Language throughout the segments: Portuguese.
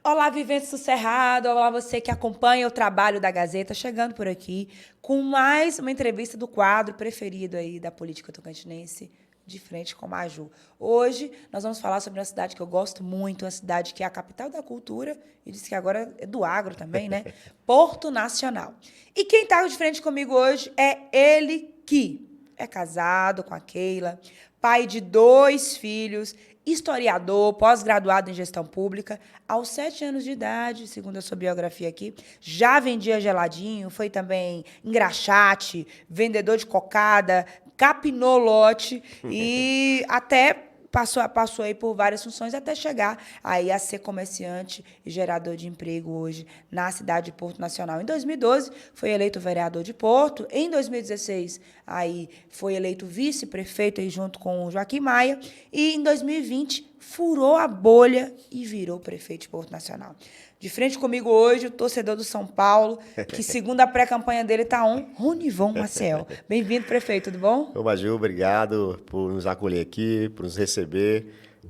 Olá, Vivente do Cerrado, olá você que acompanha o trabalho da Gazeta, chegando por aqui com mais uma entrevista do quadro preferido aí da política tocantinense, De Frente com Maju. Hoje nós vamos falar sobre uma cidade que eu gosto muito, uma cidade que é a capital da cultura, e disse que agora é do agro também, né? Porto Nacional. E quem está de frente comigo hoje é ele que é casado com a Keila, pai de 2 filhos, historiador, pós-graduado em gestão pública. Aos 7 anos de idade, segundo a sua biografia aqui, já vendia geladinho, foi também engraxate, vendedor de cocada, capinou lote e até passou aí por várias funções até chegar aí a ser comerciante e gerador de emprego hoje na cidade de Porto Nacional. Em 2012, foi eleito vereador de Porto. Em 2016, aí foi eleito vice-prefeito aí junto com o Joaquim Maia. E em 2020, furou a bolha e virou prefeito de Porto Nacional. De frente comigo hoje, o torcedor do São Paulo, que segundo a pré-campanha dele está Ronivon Maciel. Bem-vindo, prefeito, tudo bom? Ô, Maju, obrigado por nos acolher aqui, por nos receber.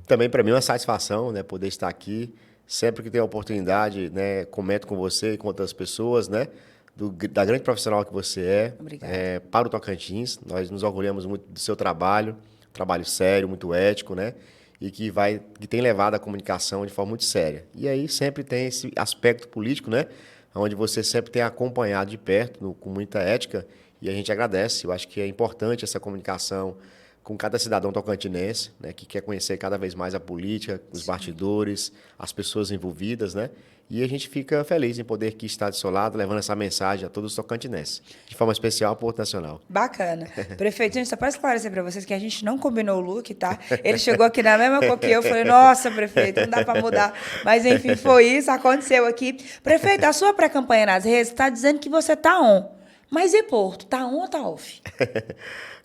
Também para mim é uma satisfação, né, poder estar aqui. Sempre que tenho a oportunidade, né, comento com você e com outras pessoas, né, da grande profissional que você é. Obrigada. Para o Tocantins, nós nos orgulhamos muito do seu trabalho, trabalho sério, muito ético, né, e que tem levado a comunicação de forma muito séria. E aí sempre tem esse aspecto político, né, onde você sempre tem acompanhado de perto, com muita ética, e a gente agradece. Eu acho que é importante essa comunicação com cada cidadão tocantinense, né, que quer conhecer cada vez mais a política, os bastidores, as pessoas envolvidas, né? E a gente fica feliz em poder aqui estar do seu lado, levando essa mensagem a todos os tocantinenses, de forma especial ao Porto Nacional. Bacana. Prefeito, gente, só para esclarecer para vocês que a gente não combinou o look, tá? Ele chegou aqui na mesma cor que eu, falei, nossa, prefeito, não dá para mudar. Mas, enfim, foi isso, aconteceu aqui. Prefeito, a sua pré-campanha nas redes está dizendo que você tá on. Mas e Porto, tá on ou tá off?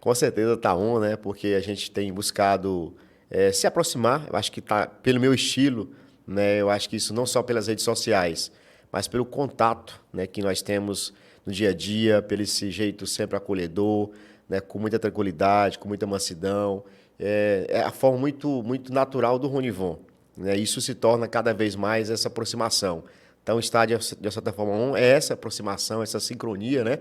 Com certeza tá on, né? Porque a gente tem buscado se aproximar. Eu acho que tá pelo meu estilo, né? Eu acho que isso não só pelas redes sociais, mas pelo contato, né, que nós temos no dia a dia, pelo esse jeito sempre acolhedor, né, com muita tranquilidade, com muita mansidão. É a forma muito natural do Ronivon, né? Isso se torna cada vez mais essa aproximação. Então, estar de certa forma on é essa aproximação, essa sincronia, né?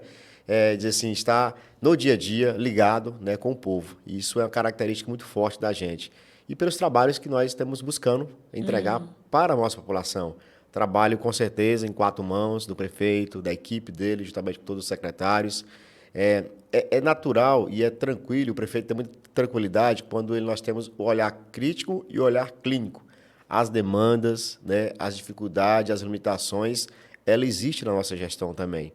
Dizer assim, estar no dia a dia ligado, né, com o povo. E isso é uma característica muito forte da gente. E pelos trabalhos que nós estamos buscando entregar para a nossa população. Trabalho, com certeza, em 4 mãos, do prefeito, da equipe dele, juntamente com todos os secretários. É natural e é tranquilo, o prefeito tem muita tranquilidade quando nós temos o olhar crítico e o olhar clínico. As demandas, né, as dificuldades, as limitações, ela existe na nossa gestão também.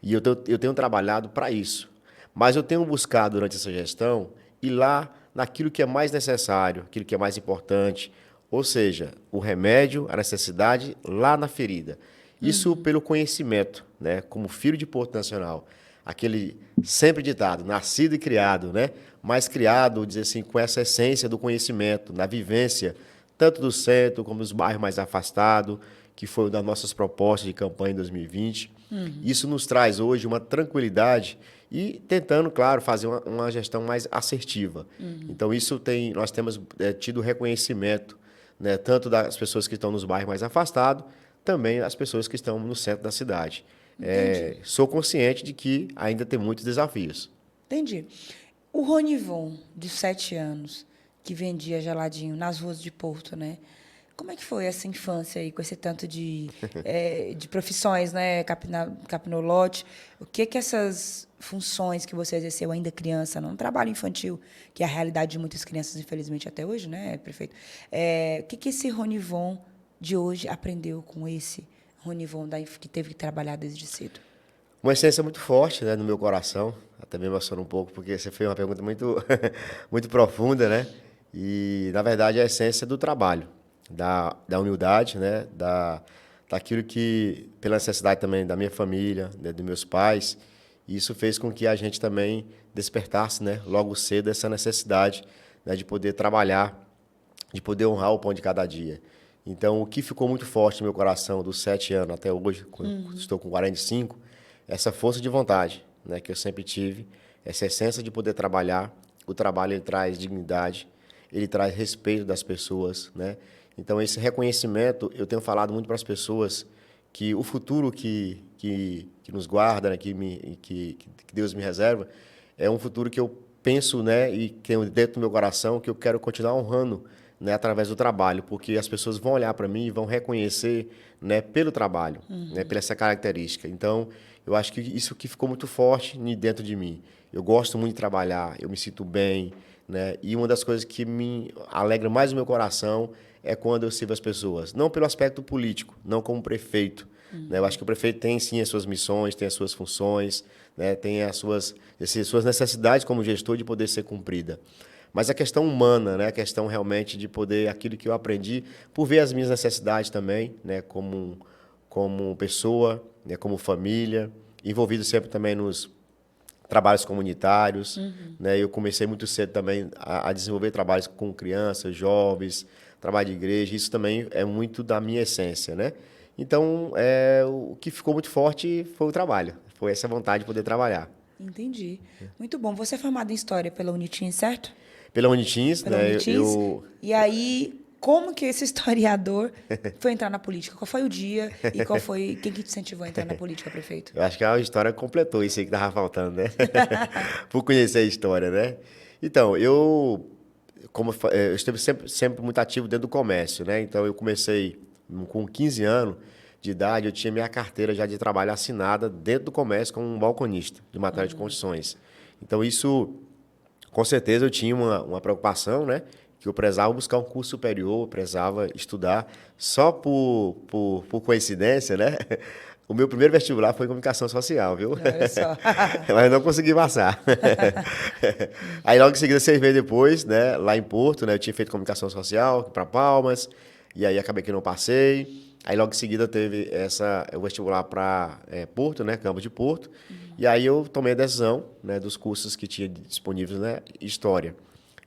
E eu tenho trabalhado para isso. Mas eu tenho buscado, durante essa gestão, ir lá naquilo que é mais necessário, aquilo que é mais importante, ou seja, o remédio, a necessidade lá na ferida. Isso pelo conhecimento, né, como filho de Porto Nacional. Aquele sempre ditado, nascido e criado, né, mas criado, dizer assim, com essa essência do conhecimento, na vivência, tanto do centro como dos bairros mais afastados, que foi uma das nossas propostas de campanha em 2020. Isso nos traz hoje uma tranquilidade e tentando, claro, fazer uma gestão mais assertiva. Então, nós temos tido reconhecimento, né, tanto das pessoas que estão nos bairros mais afastados, também as pessoas que estão no centro da cidade. Sou consciente de que ainda tem muitos desafios. Entendi. O Ronivon, de 7 anos, que vendia geladinho nas ruas de Porto, né? Como é que foi essa infância aí, com esse tanto de profissões, né? Capinolote. O que essas funções que você exerceu ainda criança, num trabalho infantil, que é a realidade de muitas crianças, infelizmente, até hoje, né, prefeito? O que esse Ronivon de hoje aprendeu com esse Ronivon que teve que trabalhar desde cedo? Uma essência muito forte, né, no meu coração. Até me emociona um pouco, porque você fez uma pergunta muito, muito profunda, né? E, na verdade, a essência do trabalho, da humildade, né? Daquilo que, pela necessidade também da minha família, né, dos meus pais, isso fez com que a gente também despertasse, né, logo cedo essa necessidade, né, de poder trabalhar, de poder honrar o pão de cada dia. Então, o que ficou muito forte no meu coração dos 7 anos até hoje, quando estou com 45, essa força de vontade, né, que eu sempre tive, essa essência de poder trabalhar. O trabalho ele traz dignidade, ele traz respeito das pessoas, né? Então, esse reconhecimento, eu tenho falado muito para as pessoas que o futuro que nos guarda, né, que Deus me reserva, é um futuro que eu penso, né, e que tenho dentro do meu coração, que eu quero continuar honrando, né, através do trabalho, porque as pessoas vão olhar para mim e vão reconhecer, né, pelo trabalho, né, pela essa característica. Então, eu acho que isso que ficou muito forte dentro de mim. Eu gosto muito de trabalhar, eu me sinto bem, né, e uma das coisas que me alegra mais o meu coração é quando eu sirvo as pessoas. Não pelo aspecto político, não como prefeito. Né? Eu acho que o prefeito tem, sim, as suas missões, tem as suas funções, né? Tem as suas necessidades como gestor de poder ser cumprida. Mas a questão humana, né? A questão realmente de poder, aquilo que eu aprendi, por ver as minhas necessidades também, né? Como pessoa, né? Como família, envolvido sempre também nos trabalhos comunitários, né? Eu comecei muito cedo também a desenvolver trabalhos com crianças, jovens, trabalho de igreja. Isso também é muito da minha essência, né? Então, o que ficou muito forte foi o trabalho, foi essa vontade de poder trabalhar. Entendi. Muito bom. Você é formado em História pela Unitins, certo? Pela Unitins, Pela né? Unitins. E aí, como que esse historiador foi entrar na política? Qual foi o dia e quem que te incentivou a entrar na política, prefeito? Eu acho que a história completou isso aí que estava faltando, né? Por conhecer a história, né? Então, eu estive sempre muito ativo dentro do comércio, né? Então, eu comecei com 15 anos de idade, eu tinha minha carteira já de trabalho assinada dentro do comércio como um balconista de matéria de construções. Então, isso, com certeza, eu tinha uma preocupação, né? Que eu precisava buscar um curso superior, eu precisava estudar. Só por coincidência, né? O meu primeiro vestibular foi em comunicação social, viu? Olha só. Mas eu não consegui passar. Aí logo em seguida, 6 meses depois, né, lá em Porto, né, eu tinha feito comunicação social para Palmas, e aí acabei que não passei. Aí logo em seguida teve o vestibular para Porto, né, Campos de Porto. E aí eu tomei a decisão, né, dos cursos que tinha disponíveis, né, História.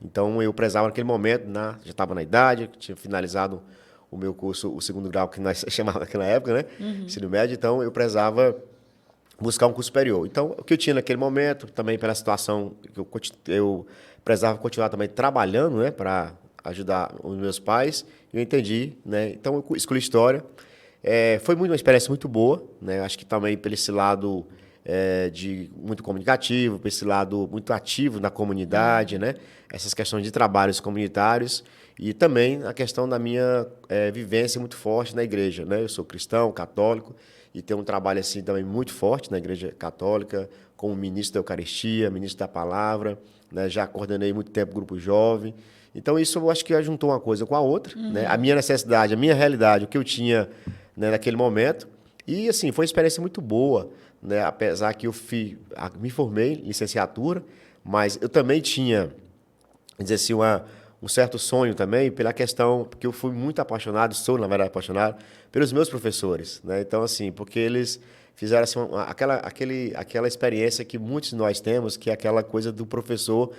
Então eu prezava naquele momento, já estava na idade, tinha finalizado o meu curso, o segundo grau que nós chamávamos naquela época, né? Ensino médio, então eu prezava buscar um curso superior. Então, o que eu tinha naquele momento, também pela situação que eu prezava continuar também trabalhando, né, para ajudar os meus pais, eu entendi, né? Então eu escolhi História. Foi uma experiência muito boa, né? Acho que também por esse lado de muito comunicativo, por esse lado muito ativo na comunidade, né? Essas questões de trabalhos comunitários e também a questão da minha vivência muito forte na igreja, né? Eu sou cristão, católico e tenho um trabalho assim também muito forte na igreja católica, como ministro da Eucaristia, ministro da Palavra, né? Já coordenei muito tempo o grupo jovem. Então isso eu acho que juntou uma coisa com a outra, né? A minha necessidade, a minha realidade, o que eu tinha, né, naquele momento. E assim, foi uma experiência muito boa, né? Apesar que eu me formei em licenciatura, mas eu também tinha, dizer assim, um certo sonho também pela questão, porque eu fui muito apaixonado, sou, na verdade, apaixonado pelos meus professores, né? Então, assim, porque eles fizeram assim, aquela experiência que muitos de nós temos, que é aquela coisa do professor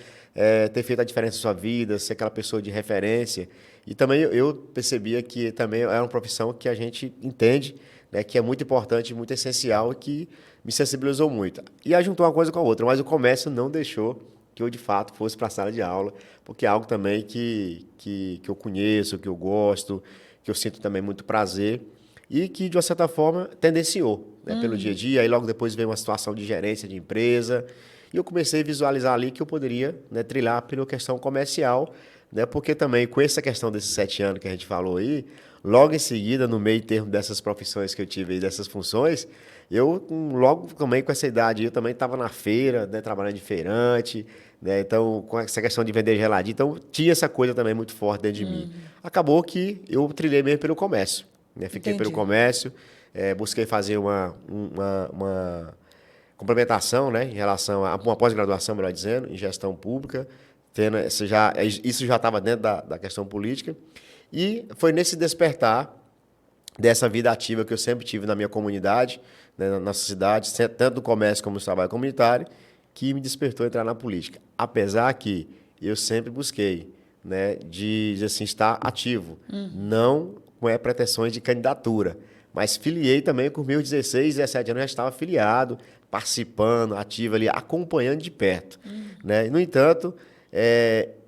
ter feito a diferença na sua vida, ser aquela pessoa de referência. E também eu percebia que também é uma profissão que a gente entende, né, que é muito importante, muito essencial e que me sensibilizou muito. E aí juntou uma coisa com a outra, mas o comércio não deixou que eu, de fato, fosse para a sala de aula, porque é algo também que eu conheço, que eu gosto, que eu sinto também muito prazer e que, de uma certa forma, tendenciou, né, pelo dia a dia. Aí logo depois veio uma situação de gerência de empresa e eu comecei a visualizar ali que eu poderia, né, trilhar pela questão comercial, né, porque também com essa questão desses 7 anos que a gente falou aí, logo em seguida, no meio termo dessas profissões que eu tive e dessas funções, eu, logo também com essa idade, eu também estava na feira, né, trabalhando de feirante, né, então, com essa questão de vender geladinho, então tinha essa coisa também muito forte dentro de mim. Acabou que eu trilhei mesmo pelo comércio, né, fiquei pelo comércio, busquei fazer uma complementação, né, em relação a uma pós-graduação, melhor dizendo, em gestão pública, isso já estava dentro da questão política, e foi nesse despertar dessa vida ativa que eu sempre tive na minha comunidade, né, na nossa cidade, tanto no comércio como no trabalho comunitário, que me despertou a entrar na política. Apesar que eu sempre busquei, né, de assim, estar ativo, não com pretensões de candidatura, mas filiei também com meus 16, 17 anos, já estava filiado, participando, ativo ali, acompanhando de perto. Né? No entanto,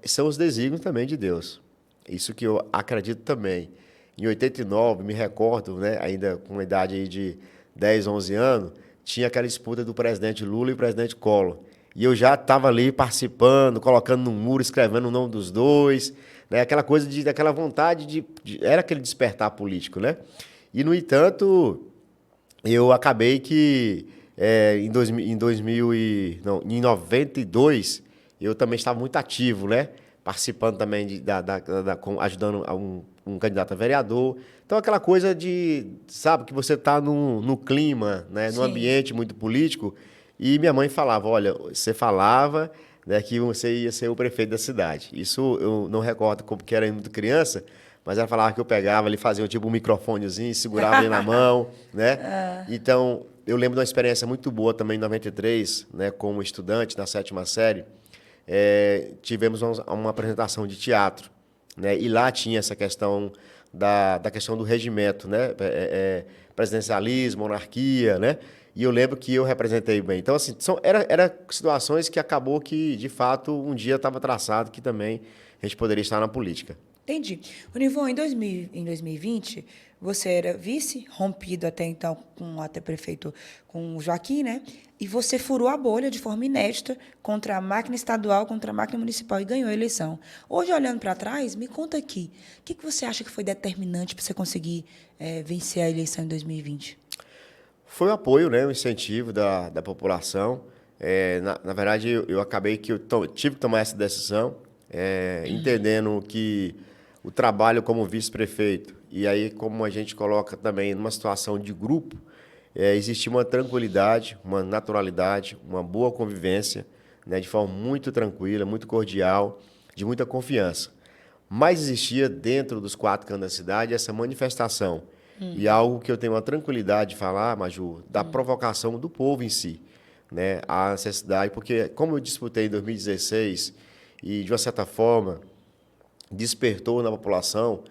são os desígnios também de Deus. Isso que eu acredito também. Em 89, me recordo, né, ainda com uma idade aí de 10, 11 anos, tinha aquela disputa do presidente Lula e o presidente Collor. E eu já estava ali participando, colocando no muro, escrevendo o nome dos dois, né, aquela coisa daquela vontade era aquele despertar político, né? E, no entanto, eu acabei que em 92 eu também estava muito ativo, né? Participando também ajudando um candidato a vereador. Então, aquela coisa sabe, que você está no clima, né? No Sim. ambiente muito político. E minha mãe falava, olha, você falava, né, que você ia ser o prefeito da cidade. Isso eu não recordo como que era muito criança, mas ela falava que eu pegava, ele fazia tipo um microfonezinho, segurava ele na mão, né? Então, eu lembro de uma experiência muito boa também em 93, né, como estudante na 7ª série. Tivemos uma apresentação de teatro, né? E lá tinha essa questão da questão do regimento, né? Presidencialismo, monarquia, né? E eu lembro que eu representei bem. Então, assim, era situações que acabou que, de fato, um dia estava traçado que também a gente poderia estar na política. Entendi. Nivon, em 2020, você era vice, rompido até então com até prefeito com o Joaquim, né? E você furou a bolha de forma inédita contra a máquina estadual, contra a máquina municipal e ganhou a eleição. Hoje, olhando para trás, me conta aqui, o que você acha que foi determinante para você conseguir vencer a eleição em 2020? Foi o apoio, né, o incentivo da população. Na verdade, eu acabei que tive que tomar essa decisão, entendendo que o trabalho como vice-prefeito, e aí como a gente coloca também numa situação de grupo, existia uma tranquilidade, uma naturalidade, uma boa convivência, né, de forma muito tranquila, muito cordial, de muita confiança. Mas existia dentro dos 4 cantos da cidade essa manifestação. E algo que eu tenho uma tranquilidade de falar, Maju, da provocação do povo em si, né? A necessidade, porque como eu disputei em 2016 e, de uma certa forma, despertou na população,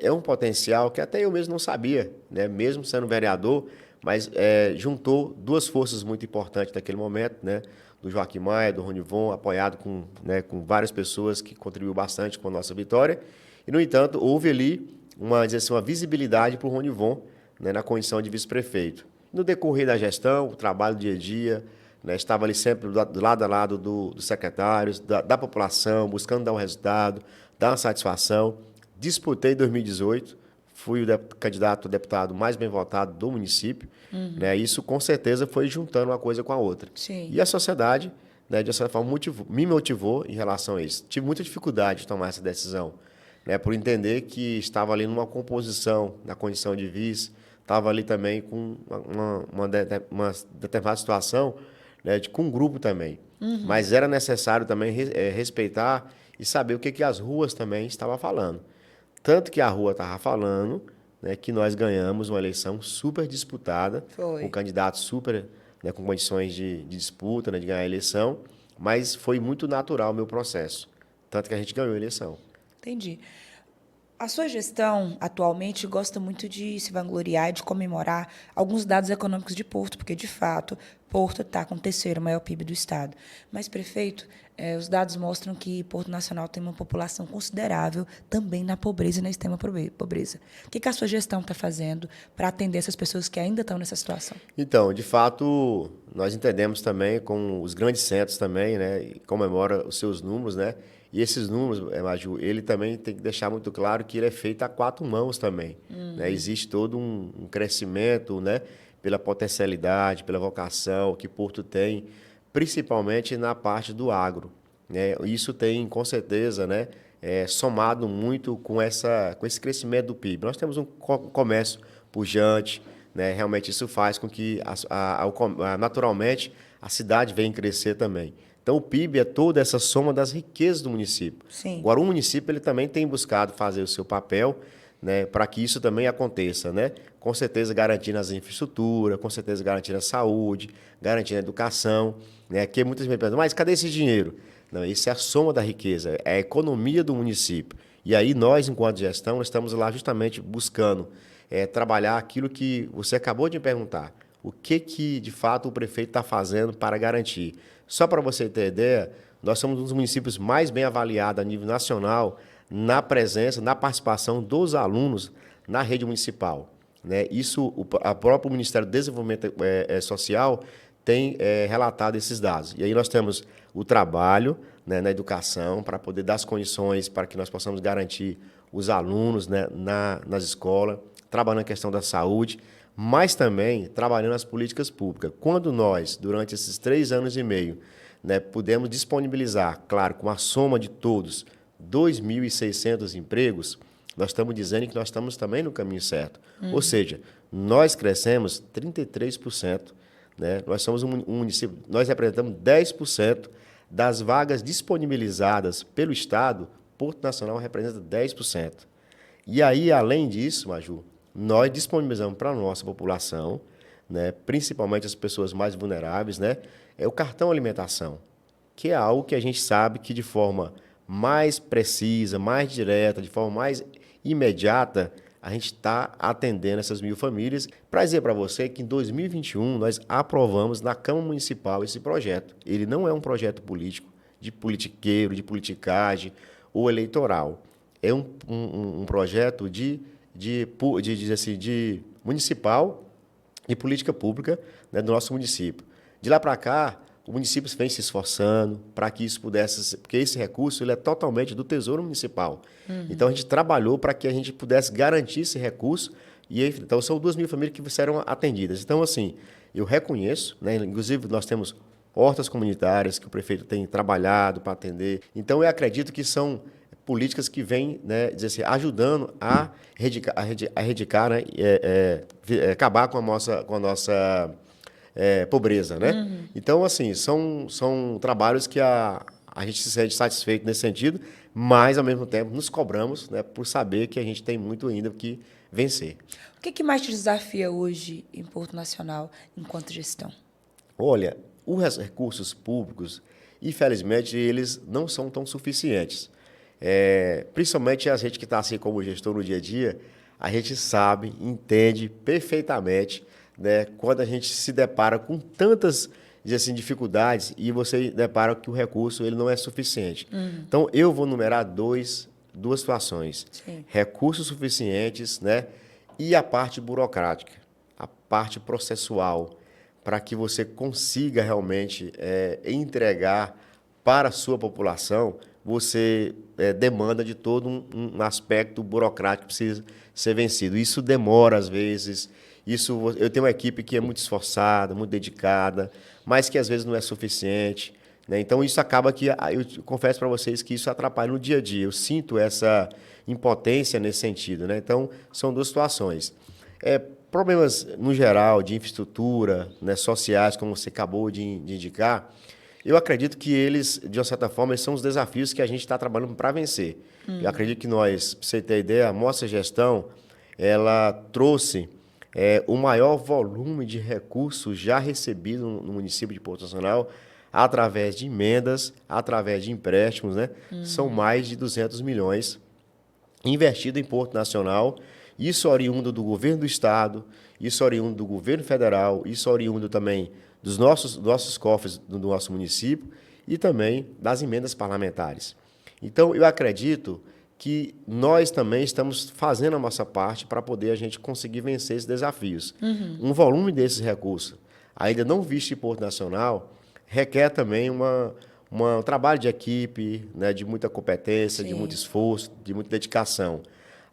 um potencial que até eu mesmo não sabia, né? Mesmo sendo vereador, mas juntou 2 forças muito importantes naquele momento, né? Do Joaquim Maia, do Ronivon, apoiado com várias pessoas que contribuíram bastante com a nossa vitória. E, no entanto, houve ali uma visibilidade para o Ronivon, né, na condição de vice-prefeito. No decorrer da gestão, o trabalho do dia a dia, né, estava ali sempre do lado a lado dos secretários, da população, buscando dar um resultado, dar uma satisfação. Disputei em 2018, fui o candidato a deputado mais bem votado do município. Né, isso, com certeza, foi juntando uma coisa com a outra. Sim. E a sociedade, né, de certa forma, me motivou em relação a isso. Tive muita dificuldade de tomar essa decisão, né, por entender que estava ali numa composição, na condição de vice, estava ali também com uma determinada situação, né, com um grupo também. Mas era necessário também respeitar e saber o que as ruas também estavam falando. Tanto que a rua estava falando, né, que nós ganhamos uma eleição super disputada, Foi. com candidatos super, né, com condições de disputa, né, de ganhar a eleição, mas foi muito natural o meu processo. Tanto que a gente ganhou a eleição. Entendi. A sua gestão, atualmente, gosta muito de se vangloriar e de comemorar alguns dados econômicos de Porto, porque, de fato, Porto está com o 3º maior PIB do Estado. Mas, prefeito, os dados mostram que Porto Nacional tem uma população considerável também na pobreza e na extrema pobreza. O que a sua gestão está fazendo para atender essas pessoas que ainda estão nessa situação? Então, de fato, nós entendemos também com os grandes centros também, né, e comemora os seus números, né? E esses números, Maju, ele também tem que deixar muito claro que ele é feito a 4 mãos também. Né? Existe todo um crescimento, né, pela potencialidade, pela vocação que Porto tem, principalmente na parte do agro. Né? Isso tem, com certeza, né, somado muito com esse crescimento do PIB. Nós temos um comércio pujante, né? Realmente isso faz com que, naturalmente, a cidade venha crescer também. Então, o PIB é toda essa soma das riquezas do município. Sim. Agora, o município ele também tem buscado fazer o seu papel, né, para que isso também aconteça, né? Com certeza garantindo as infraestruturas, com certeza garantindo a saúde, garantindo a educação, né? Que muitas vezes perguntam, mas cadê esse dinheiro? Não, isso é a soma da riqueza, é a economia do município. E aí nós, enquanto gestão, estamos lá justamente buscando trabalhar aquilo que você acabou de me perguntar. O que de fato o prefeito está fazendo para garantir? Só para você ter ideia, nós somos um dos municípios mais bem avaliados a nível nacional na presença, na participação dos alunos na rede municipal, né? Isso, a próprio Ministério do Desenvolvimento Social tem relatado esses dados. E aí nós temos o trabalho, né, na educação para poder dar as condições para que nós possamos garantir os alunos, né, nas escolas, trabalhando a questão da saúde, mas também trabalhando as políticas públicas. Quando nós, durante esses 3 anos e meio, né, pudemos disponibilizar, claro, com a soma de todos, 2.600 empregos, nós estamos dizendo que nós estamos também no caminho certo. Ou seja, nós crescemos 33%, né? Nós somos um município, nós representamos 10% das vagas disponibilizadas pelo Estado, Porto Nacional representa 10%. E aí, além disso, Maju, nós disponibilizamos para a nossa população, né, principalmente as pessoas mais vulneráveis, né, o cartão alimentação, que é algo que a gente sabe que de forma mais precisa, mais direta, de forma mais imediata, a gente está atendendo essas 1.000 famílias. Para dizer para você que em 2021 nós aprovamos na Câmara Municipal esse projeto. Ele não é um projeto político, de politiqueiro, de politicagem ou eleitoral. É um projeto de municipal e política pública, né, do nosso município. De lá para cá, o município vem se esforçando para que isso pudesse, porque esse recurso ele é totalmente do Tesouro Municipal. Então, a gente trabalhou para que a gente pudesse garantir esse recurso. E aí, então, são 2.000 famílias que serão atendidas. Então, assim, eu reconheço, né, inclusive nós temos hortas comunitárias que o prefeito tem trabalhado para atender. Então, eu acredito que são políticas que vêm, né, dizer assim, ajudando a erradicar, né, acabar com a nossa pobreza, né? Então, assim, são trabalhos que a gente se sente satisfeito nesse sentido, mas, ao mesmo tempo, nos cobramos, né, por saber que a gente tem muito ainda que vencer. O que mais te desafia hoje em Porto Nacional enquanto gestão? Olha, os recursos públicos, infelizmente, eles não são tão suficientes. Principalmente a gente que está assim como gestor no dia a dia, a gente sabe, entende perfeitamente, né, quando a gente se depara com tantas dificuldades e você depara que o recurso ele não é suficiente. Então, eu vou numerar duas situações. Sim. Recursos suficientes, né, e a parte burocrática, a parte processual, para que você consiga realmente entregar para a sua população, você demanda de todo um aspecto burocrático que precisa ser vencido. Isso demora, às vezes. Eu tenho uma equipe que é muito esforçada, muito dedicada, mas que às vezes não é suficiente, né? Então, isso acaba que, eu confesso para vocês que isso atrapalha no dia a dia. Eu sinto essa impotência nesse sentido, né? Então, são duas situações. Problemas, no geral, de infraestrutura, né, sociais, como você acabou de indicar, eu acredito que eles, de uma certa forma, eles são os desafios que a gente está trabalhando para vencer. Eu acredito que nós, para você ter ideia, a nossa gestão, ela trouxe o maior volume de recursos já recebido no município de Porto Nacional através de emendas, através de empréstimos, né? São mais de 200 milhões investido em Porto Nacional, isso oriundo do governo do Estado, isso oriundo do governo federal, isso oriundo também dos nossos cofres do nosso município e também das emendas parlamentares. Então, eu acredito que nós também estamos fazendo a nossa parte para poder a gente conseguir vencer esses desafios. Um volume desses recursos, ainda não visto em Porto Nacional, requer também um trabalho de equipe, né, de muita competência, Sim. de muito esforço, de muita dedicação.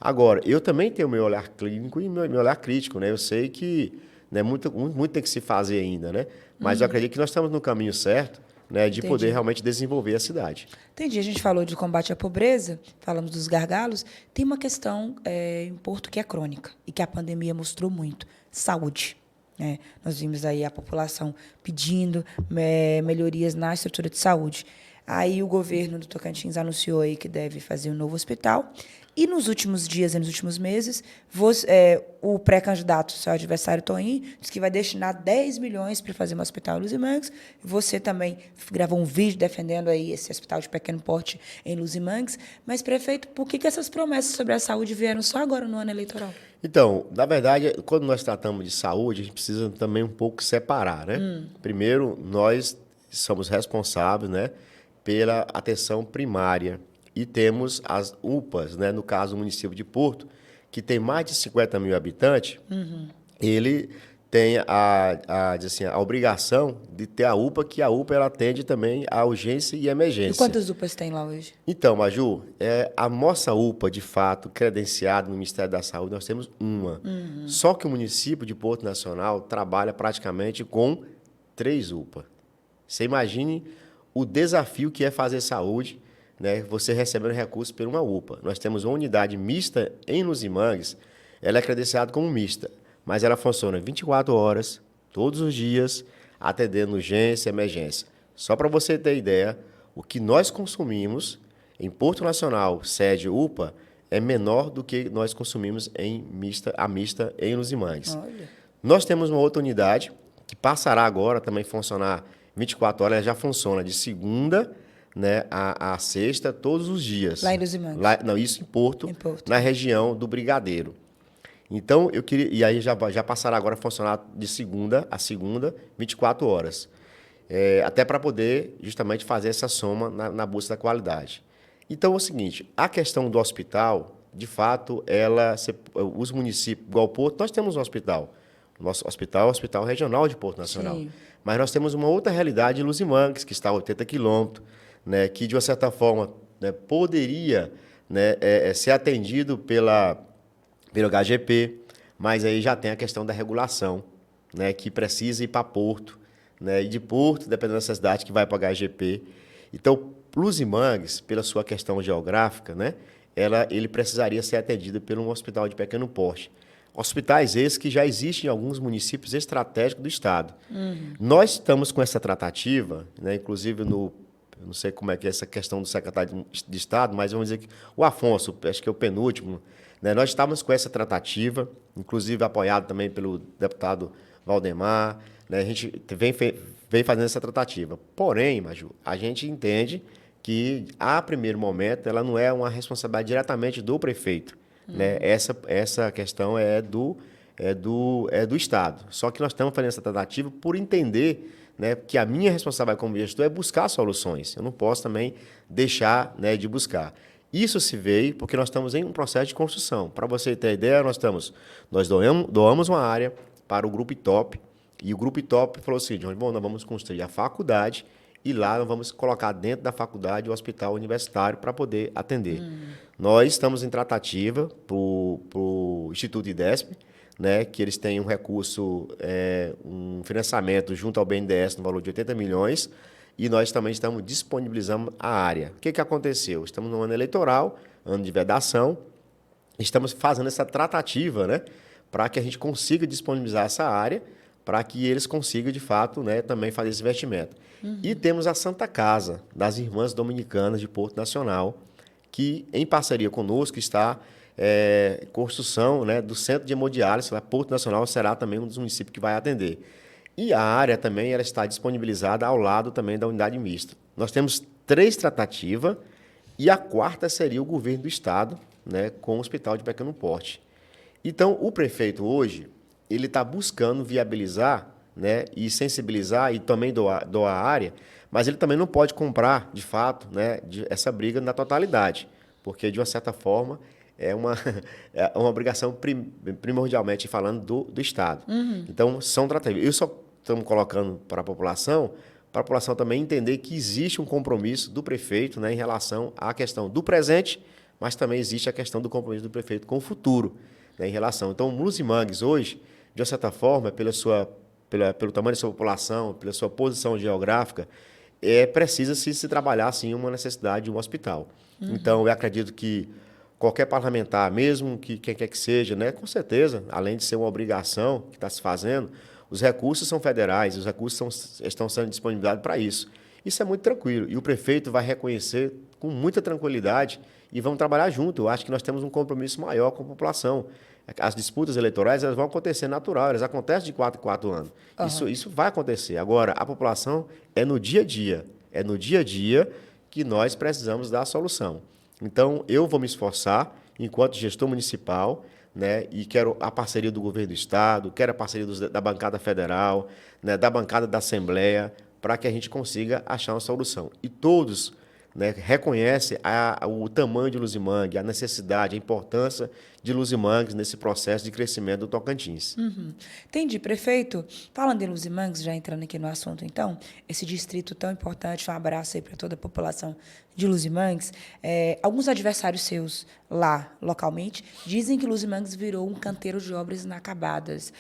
Agora, eu também tenho o meu olhar clínico e meu olhar crítico, né? Eu sei que, né, muito tem que se fazer ainda, né? Mas eu acredito que nós estamos no caminho certo, né, de poder realmente desenvolver a cidade. Entendi. A gente falou de combate à pobreza, falamos dos gargalos. Tem uma questão em Porto que é crônica e que a pandemia mostrou muito: saúde. Né? Nós vimos aí a população pedindo melhorias na estrutura de saúde. Aí o governo do Tocantins anunciou aí que deve fazer um novo hospital. E nos últimos dias e nos últimos meses, o pré-candidato, seu adversário Toim, disse que vai destinar 10 milhões para fazer um hospital em Luzimangues. Você também gravou um vídeo defendendo aí esse hospital de pequeno porte em Luzimangues. Mas, prefeito, por que essas promessas sobre a saúde vieram só agora no ano eleitoral? Então, na verdade, quando nós tratamos de saúde, a gente precisa também um pouco separar, né? Primeiro, nós somos responsáveis, né, pela atenção primária, e temos as UPAs, né? No caso, o município de Porto, que tem mais de 50 mil habitantes, ele tem diz assim, a obrigação de ter a UPA, que a UPA ela atende também a urgência e E emergência. quantas UPAs tem lá hoje? Então, Maju, a nossa UPA, de fato, credenciada no Ministério da Saúde, nós temos uma. Só que o município de Porto Nacional trabalha praticamente com 3 UPA. Você imagine o desafio que é fazer saúde, né, você recebendo recursos por uma UPA. Nós temos uma unidade mista em Luzimangues, ela é credenciada como mista, mas ela funciona 24 horas, todos os dias, atendendo urgência e emergência. Só para você ter ideia, o que nós consumimos em Porto Nacional, sede UPA, é menor do que nós consumimos a mista em Luzimangues. Olha. Nós temos uma outra unidade que passará agora também a funcionar 24 horas, ela já funciona de segunda, né, a sexta, todos os dias. Lá em Luzimangues? Não, isso em Porto, Em Porto. na região do Brigadeiro. Então, eu queria. E aí já passará agora a funcionar de segunda a segunda, 24 horas. Até para poder justamente fazer essa soma na busca da qualidade. Então, é o seguinte, a questão do hospital, de fato, os municípios, igual Porto, nós temos um hospital. O nosso hospital é o Hospital Regional de Porto Nacional. Sim. Mas nós temos uma outra realidade em Luzimangues, que está a 80 quilômetros, né, que, de uma certa forma, né, poderia, né, ser atendido pelo HGP, mas aí já tem a questão da regulação, né, que precisa ir para Porto, né, e de Porto, dependendo da necessidade, que vai para o HGP. Então, Luzimangues, pela sua questão geográfica, né, ele precisaria ser atendido por um hospital de pequeno porte. Hospitais esses que já existem em alguns municípios estratégicos do Estado. Nós estamos com essa tratativa, né, inclusive eu não sei como é que é essa questão do secretário de Estado, mas vamos dizer que o Afonso, acho que é o penúltimo, né, nós estávamos com essa tratativa, inclusive apoiado também pelo deputado Valdemar, né, a gente vem fazendo essa tratativa. Porém, Maju, a gente entende que, a primeiro momento, ela não é uma responsabilidade diretamente do prefeito. Né? Essa questão é do Estado. Só que nós estamos fazendo essa tratativa por entender, né, que a minha responsabilidade como gestor é buscar soluções. Eu não posso também deixar, né, de buscar. Isso se veio porque nós estamos em um processo de construção. Para você ter ideia, nós doamos uma área para o Grupo Itop, e o Grupo Itop falou assim, Johnny, bom, nós vamos construir a faculdade e lá nós vamos colocar dentro da faculdade o hospital universitário para poder atender. Nós estamos em tratativa para o Instituto IDESP, né, que eles têm um recurso, um financiamento junto ao BNDES no valor de 80 milhões, e nós também estamos disponibilizando a área. O que aconteceu? Estamos no ano eleitoral, ano de vedação, estamos fazendo essa tratativa, né, para que a gente consiga disponibilizar essa área, para que eles consigam, de fato, né, também fazer esse investimento. E temos a Santa Casa, das Irmãs Dominicanas de Porto Nacional, que, em parceria conosco, está em construção, né, do Centro de Hemodiálise. Porto Nacional será também um dos municípios que vai atender. E a área também ela está disponibilizada ao lado também da unidade mista. Nós temos 3 tratativas e a 4ª seria o governo do Estado, né, com o hospital de pequeno porte. Então, o prefeito hoje, ele está buscando viabilizar, né, e sensibilizar e também doar a área, mas ele também não pode comprar, de fato, né, essa briga na totalidade, porque, de uma certa forma, é uma obrigação primordialmente falando do Estado. Então, são tratativas. Eu só estamos colocando para a população também entender que existe um compromisso do prefeito, né, em relação à questão do presente, mas também existe a questão do compromisso do prefeito com o futuro, né, em relação. Então, Luzimangues hoje, de uma certa forma, pelo tamanho da sua população, pela sua posição geográfica, precisa se trabalhar, sim, uma necessidade de um hospital. Então, eu acredito que qualquer parlamentar, mesmo que quem quer que seja, né, com certeza, além de ser uma obrigação que está se fazendo, os recursos são federais, os recursos estão sendo disponibilizados para isso. Isso é muito tranquilo. E o prefeito vai reconhecer com muita tranquilidade e vamos trabalhar junto. Eu acho que nós temos um compromisso maior com a população. As disputas eleitorais elas vão acontecer natural, elas acontecem de 4 em 4 anos. Isso vai acontecer. Agora, a população é no dia a dia. É no dia a dia que nós precisamos dar a solução. Então, eu vou me esforçar, enquanto gestor municipal, né, e quero a parceria do governo do Estado, quero a parceria da bancada federal, né, da bancada da Assembleia, para que a gente consiga achar uma solução. E todos, né, reconhece o tamanho de Luzimangue, a necessidade, a importância de Luzimangues nesse processo de crescimento do Tocantins. Entendi, prefeito. Falando em Luzimangues, já entrando aqui no assunto, então, esse distrito tão importante, um abraço aí para toda a população de Luzimangues. Alguns adversários seus lá, localmente, dizem que Luzimangues virou um canteiro de obras inacabadas.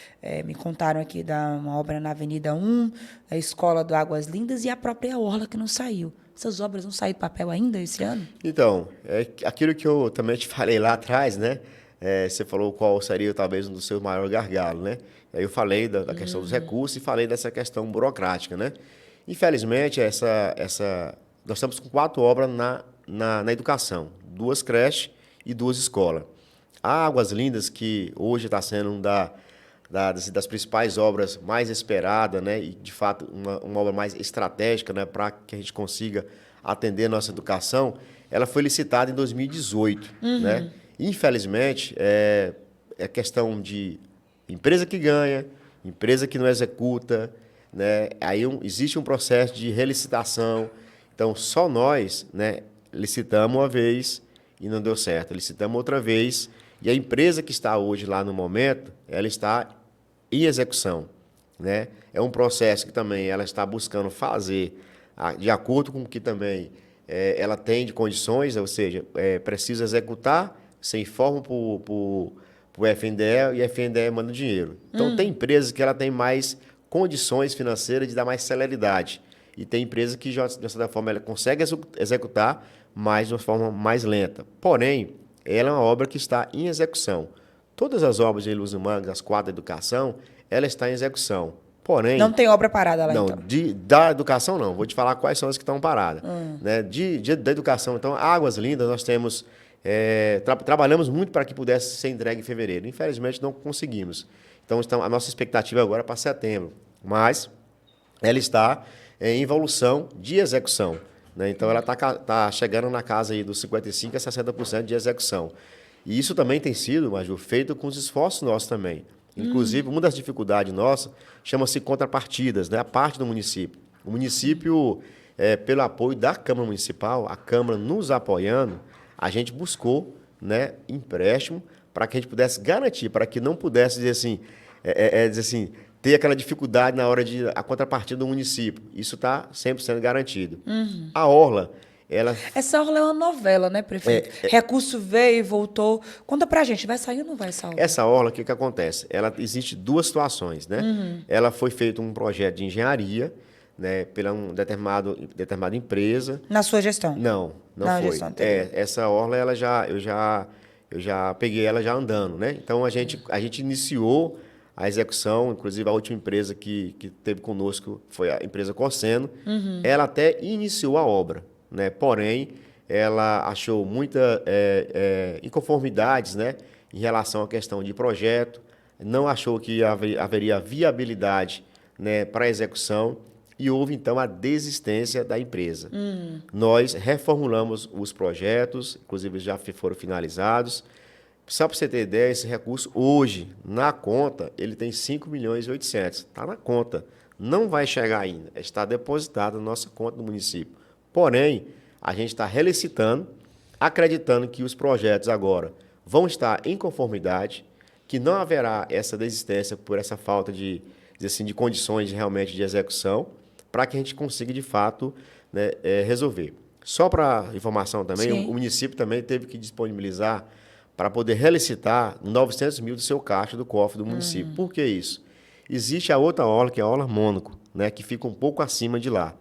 Me contaram aqui da uma obra na Avenida 1, a Escola do Águas Lindas e a própria Orla que não saiu. Essas obras não saíram do papel ainda esse ano? Então, é aquilo que eu também te falei lá atrás, né? Você falou qual seria talvez um dos seus maiores gargalos, né? Aí eu falei da questão dos recursos e falei dessa questão burocrática, né? Infelizmente, nós estamos com 4 obras na educação, 2 creches e 2 escolas. A Águas Lindas, que hoje está sendo uma das principais obras mais esperadas, né? E, de fato, uma obra mais estratégica, né? Para que a gente consiga atender a nossa educação, ela foi licitada em 2018, né? Infelizmente, é questão de empresa que ganha, empresa que não executa, né? Aí existe um processo de relicitação. Então, só nós, né, licitamos uma vez e não deu certo. Licitamos outra vez e a empresa que está hoje lá no momento, ela está em execução, né? É um processo que também ela está buscando fazer de acordo com o que também ela tem de condições, ou seja, precisa executar, você informa para o FNDE e a FNDE manda o dinheiro. Então, tem empresas que ela tem mais condições financeiras de dar mais celeridade. E tem empresas que, de certa forma, ela consegue executar, mas de uma forma mais lenta. Porém, ela é uma obra que está em execução. Todas as obras de Luzimangues, as 4 da educação, ela está em execução. Porém... Não tem obra parada lá, não, então? Da educação, não. Vou te falar quais são as que estão paradas. Né? Da educação, então, Águas Lindas, nós temos... trabalhamos muito para que pudesse ser entregue em fevereiro. Infelizmente, não conseguimos. Então, a nossa expectativa agora é para setembro. Mas ela está em evolução de execução, né? Então, ela está chegando na casa aí dos 55% a 60% de execução. E isso também tem sido, Maju, feito com os esforços nossos também. Inclusive, uma das dificuldades nossas chama-se contrapartidas, né? A parte do município. O município, pelo apoio da Câmara Municipal, a Câmara nos apoiando, a gente buscou, né, empréstimo para que a gente pudesse garantir, para que não pudesse dizer assim, ter aquela dificuldade na hora de a contrapartida do município. Isso está sempre sendo garantido. A Orla, Essa Orla é uma novela, né, prefeito? Recurso veio e voltou. Conta pra gente, vai sair ou não vai sair? Essa Orla, o que acontece? Ela existe 2 situações, né? Ela foi feito um projeto de engenharia, né, pela uma determinada empresa. Na sua gestão? Não Na foi. gestão anterior. Essa Orla, eu já peguei ela já andando, né? Então, a gente iniciou a execução, inclusive a última empresa que teve conosco foi a empresa Corseno. Ela até iniciou a obra, né? Porém, ela achou muitas inconformidades, né, em relação à questão de projeto, não achou que haveria viabilidade, né, para a execução e houve, então, a desistência da empresa. Nós reformulamos os projetos, inclusive já foram finalizados. Só para você ter ideia, esse recurso hoje, na conta, ele tem 5 milhões e 800. Está na conta. Não vai chegar ainda. Está depositado na nossa conta do município. Porém, a gente está relicitando, acreditando que os projetos agora vão estar em conformidade, que não haverá essa desistência por essa falta de condições realmente de execução, para que a gente consiga, de fato, né, resolver. Só para informação também, o município também teve que disponibilizar para poder relicitar 900 mil do seu caixa do cofre do município. Por que isso? Existe a outra orla, que é a Orla Mônaco, né, que fica um pouco acima de lá.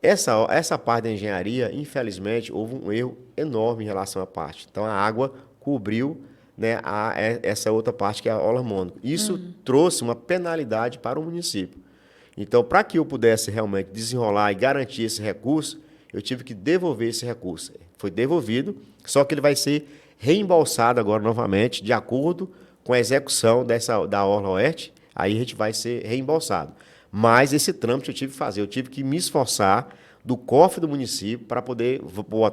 Essa parte da engenharia, infelizmente, houve um erro enorme em relação à parte. Então, a água cobriu, né, essa outra parte, que é a Orla Mônaco. Isso trouxe uma penalidade para o município. Então, para que eu pudesse realmente desenrolar e garantir esse recurso, eu tive que devolver esse recurso. Foi devolvido, só que ele vai ser reembolsado agora novamente, de acordo com a execução da Orla Oeste, aí a gente vai ser reembolsado. Mas esse trâmite eu tive que fazer, eu tive que me esforçar do cofre do município para poder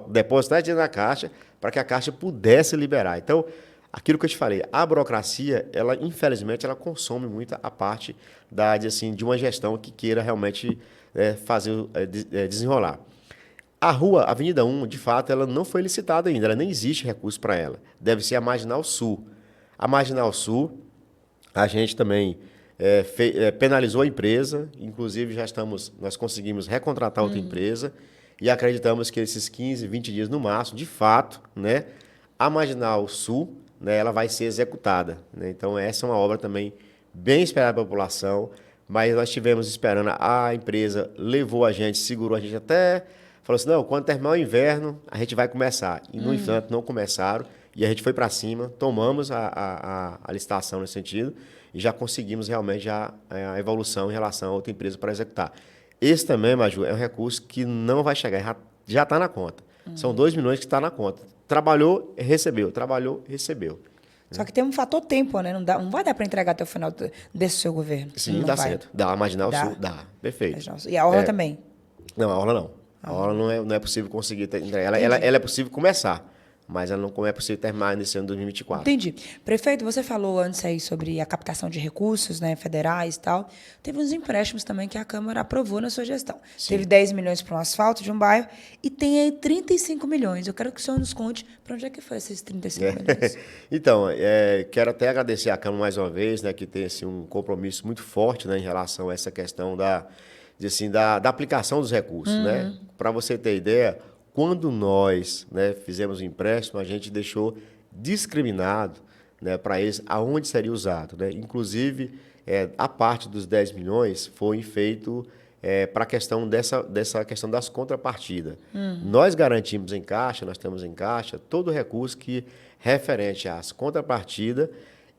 depositar dinheiro na Caixa, para que a Caixa pudesse liberar. Então, aquilo que eu te falei, a burocracia, ela infelizmente, ela consome muito a parte de uma gestão que queira realmente desenrolar. A rua, Avenida 1, de fato, ela não foi licitada ainda, ela nem existe recurso para ela. Deve ser a Marginal Sul. A Marginal Sul, a gente também penalizou a empresa, inclusive nós conseguimos recontratar outra empresa e acreditamos que esses 15, 20 dias no máximo, de fato, né, a Marginal Sul, né, ela vai ser executada, né? Então, essa é uma obra também bem esperada pela população, mas nós estivemos esperando, a empresa levou a gente, segurou a gente até, falou assim, não, quando terminar o inverno, a gente vai começar. E, no entanto, não começaram, e a gente foi para cima, tomamos a licitação nesse sentido, e já conseguimos realmente a evolução em relação a outra empresa para executar. Esse também, Maju, é um recurso que não vai chegar, já está na conta. São 2 milhões que está na conta. Trabalhou, recebeu. Trabalhou, recebeu. Só que tem um fator tempo, né? Não vai dar para entregar até o final desse seu governo. Sim, não dá vai. certo. Dá, a Marginal Sul, dá. Perfeito. E a Orla também. Não, a Orla não. A Orla não é possível conseguir entregar. Ela é possível começar, mas ela não é possível terminar nesse ano de 2024. Entendi. Prefeito, você falou antes aí sobre a captação de recursos, né, federais e tal. Teve uns empréstimos também que a Câmara aprovou na sua gestão. Sim. Teve 10 milhões para um asfalto de um bairro e tem aí 35 milhões. Eu quero que o senhor nos conte para onde é que foi esses 35 milhões. Então, quero até agradecer à Câmara mais uma vez, né, que tem assim, um compromisso muito forte, né, em relação a essa questão da aplicação dos recursos. Né? Para você ter ideia, quando nós, né, fizemos o empréstimo, a gente deixou discriminado, né, para eles aonde seria usado. Né? Inclusive, a parte dos 10 milhões foi feito para a questão dessa questão das contrapartidas. Nós garantimos em caixa, nós temos em caixa todo o recurso que referente às contrapartidas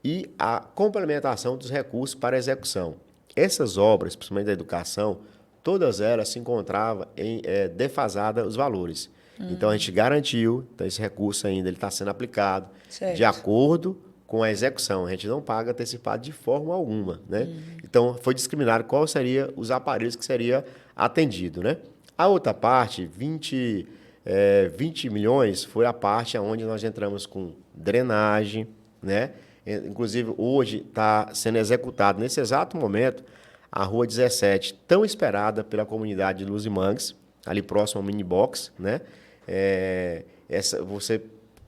e a complementação dos recursos para a execução. Essas obras, principalmente da educação, todas elas se encontravam em defasada os valores. Então, a gente garantiu, então esse recurso ainda está sendo aplicado de acordo com a execução. A gente não paga antecipado de forma alguma. Né? Então, foi discriminado qual seria os aparelhos que seria atendido. Né? A outra parte, 20 milhões, foi a parte onde nós entramos com drenagem. Né? Inclusive, hoje está sendo executado, nesse exato momento, a Rua 17, tão esperada pela comunidade de Luzimangues, ali próximo ao mini-box, né?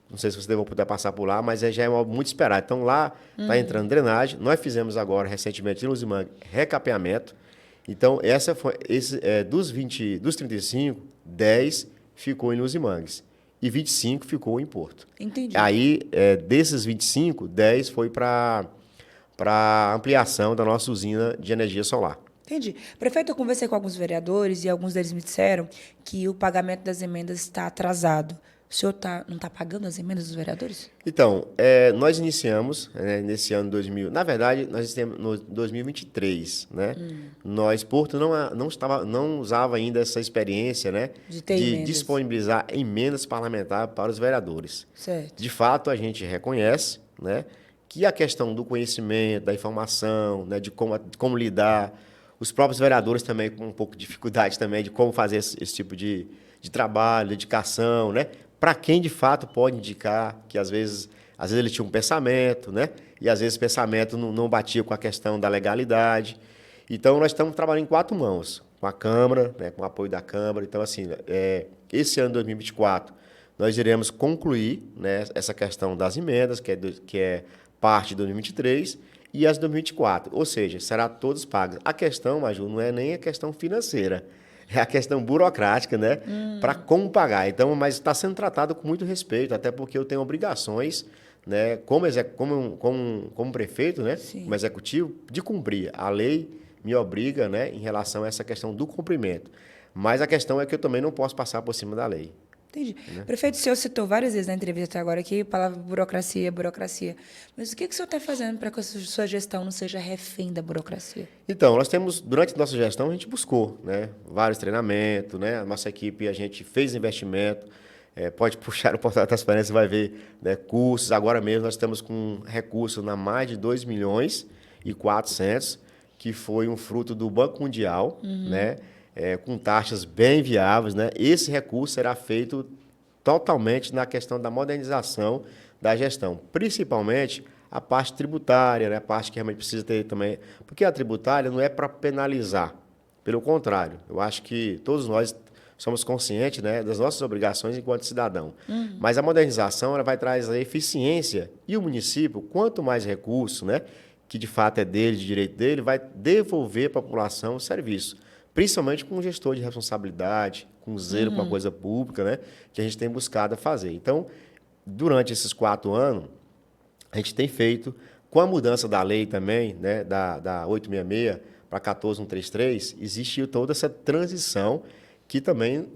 Não sei se você vai poder passar por lá, mas já é muito esperado. Então, lá está entrando drenagem. Nós fizemos agora, recentemente, em Luzimangues, recapeamento. Então, dos 35, 10 ficou em Luzimangues e 25 ficou em Porto. Entendi. Aí, desses 25, 10 foi para a ampliação da nossa usina de energia solar. Entendi. Prefeito, eu conversei com alguns vereadores e alguns deles me disseram que o pagamento das emendas está atrasado. O senhor não está pagando as emendas dos vereadores? Então, nós iniciamos nesse ano 2000. Na verdade, nós estamos no 2023, né? Nós, Porto, não usava ainda essa experiência, né, de disponibilizar emendas parlamentares para os vereadores. Certo. De fato, a gente reconhece, né, que a questão do conhecimento, da informação, né, de como lidar, os próprios vereadores também com um pouco de dificuldade também de como fazer esse tipo de trabalho, dedicação, né? Para quem de fato pode indicar que às vezes ele tinha um pensamento, né? E às vezes o pensamento não batia com a questão da legalidade. Então nós estamos trabalhando em 4 mãos, com a Câmara, né? Com o apoio da Câmara. Então assim, esse ano de 2024 nós iremos concluir, né, essa questão das emendas, que é parte de 2023, e as de 2024. Ou seja, será todas pagas. A questão, Maju, não é nem a questão financeira, é a questão burocrática, né? Para como pagar. Então, mas está sendo tratado com muito respeito, até porque eu tenho obrigações, né, como prefeito, né, como executivo, de cumprir. A lei me obriga, né, em relação a essa questão do cumprimento. Mas a questão é que eu também não posso passar por cima da lei. Entendi. Né? Prefeito, o senhor citou várias vezes na entrevista até agora aqui a palavra burocracia, burocracia. Mas o que o senhor está fazendo para que a sua gestão não seja refém da burocracia? Então, nós temos, durante a nossa gestão, a gente buscou, né, vários treinamentos, né, a nossa equipe, a gente fez investimento, pode puxar o portal da transparência, vai ver, né, cursos. Agora mesmo nós estamos com recurso na mais de 2 milhões e 400, que foi um fruto do Banco Mundial, né, com taxas bem viáveis, né? Esse recurso será feito totalmente na questão da modernização da gestão, principalmente a parte tributária, né? A parte que realmente precisa ter também, porque a tributária não é para penalizar, pelo contrário, eu acho que todos nós somos conscientes, né, das nossas obrigações enquanto cidadão. Mas a modernização ela vai trazer eficiência e o município, quanto mais recurso, né, que de fato é dele, de direito dele, vai devolver para a população o serviço. Principalmente com um gestor de responsabilidade, com zelo com a coisa pública, né, que a gente tem buscado fazer. Então, durante esses 4 anos, a gente tem feito, com a mudança da lei também, né, da 866 para 14133, existiu toda essa transição que também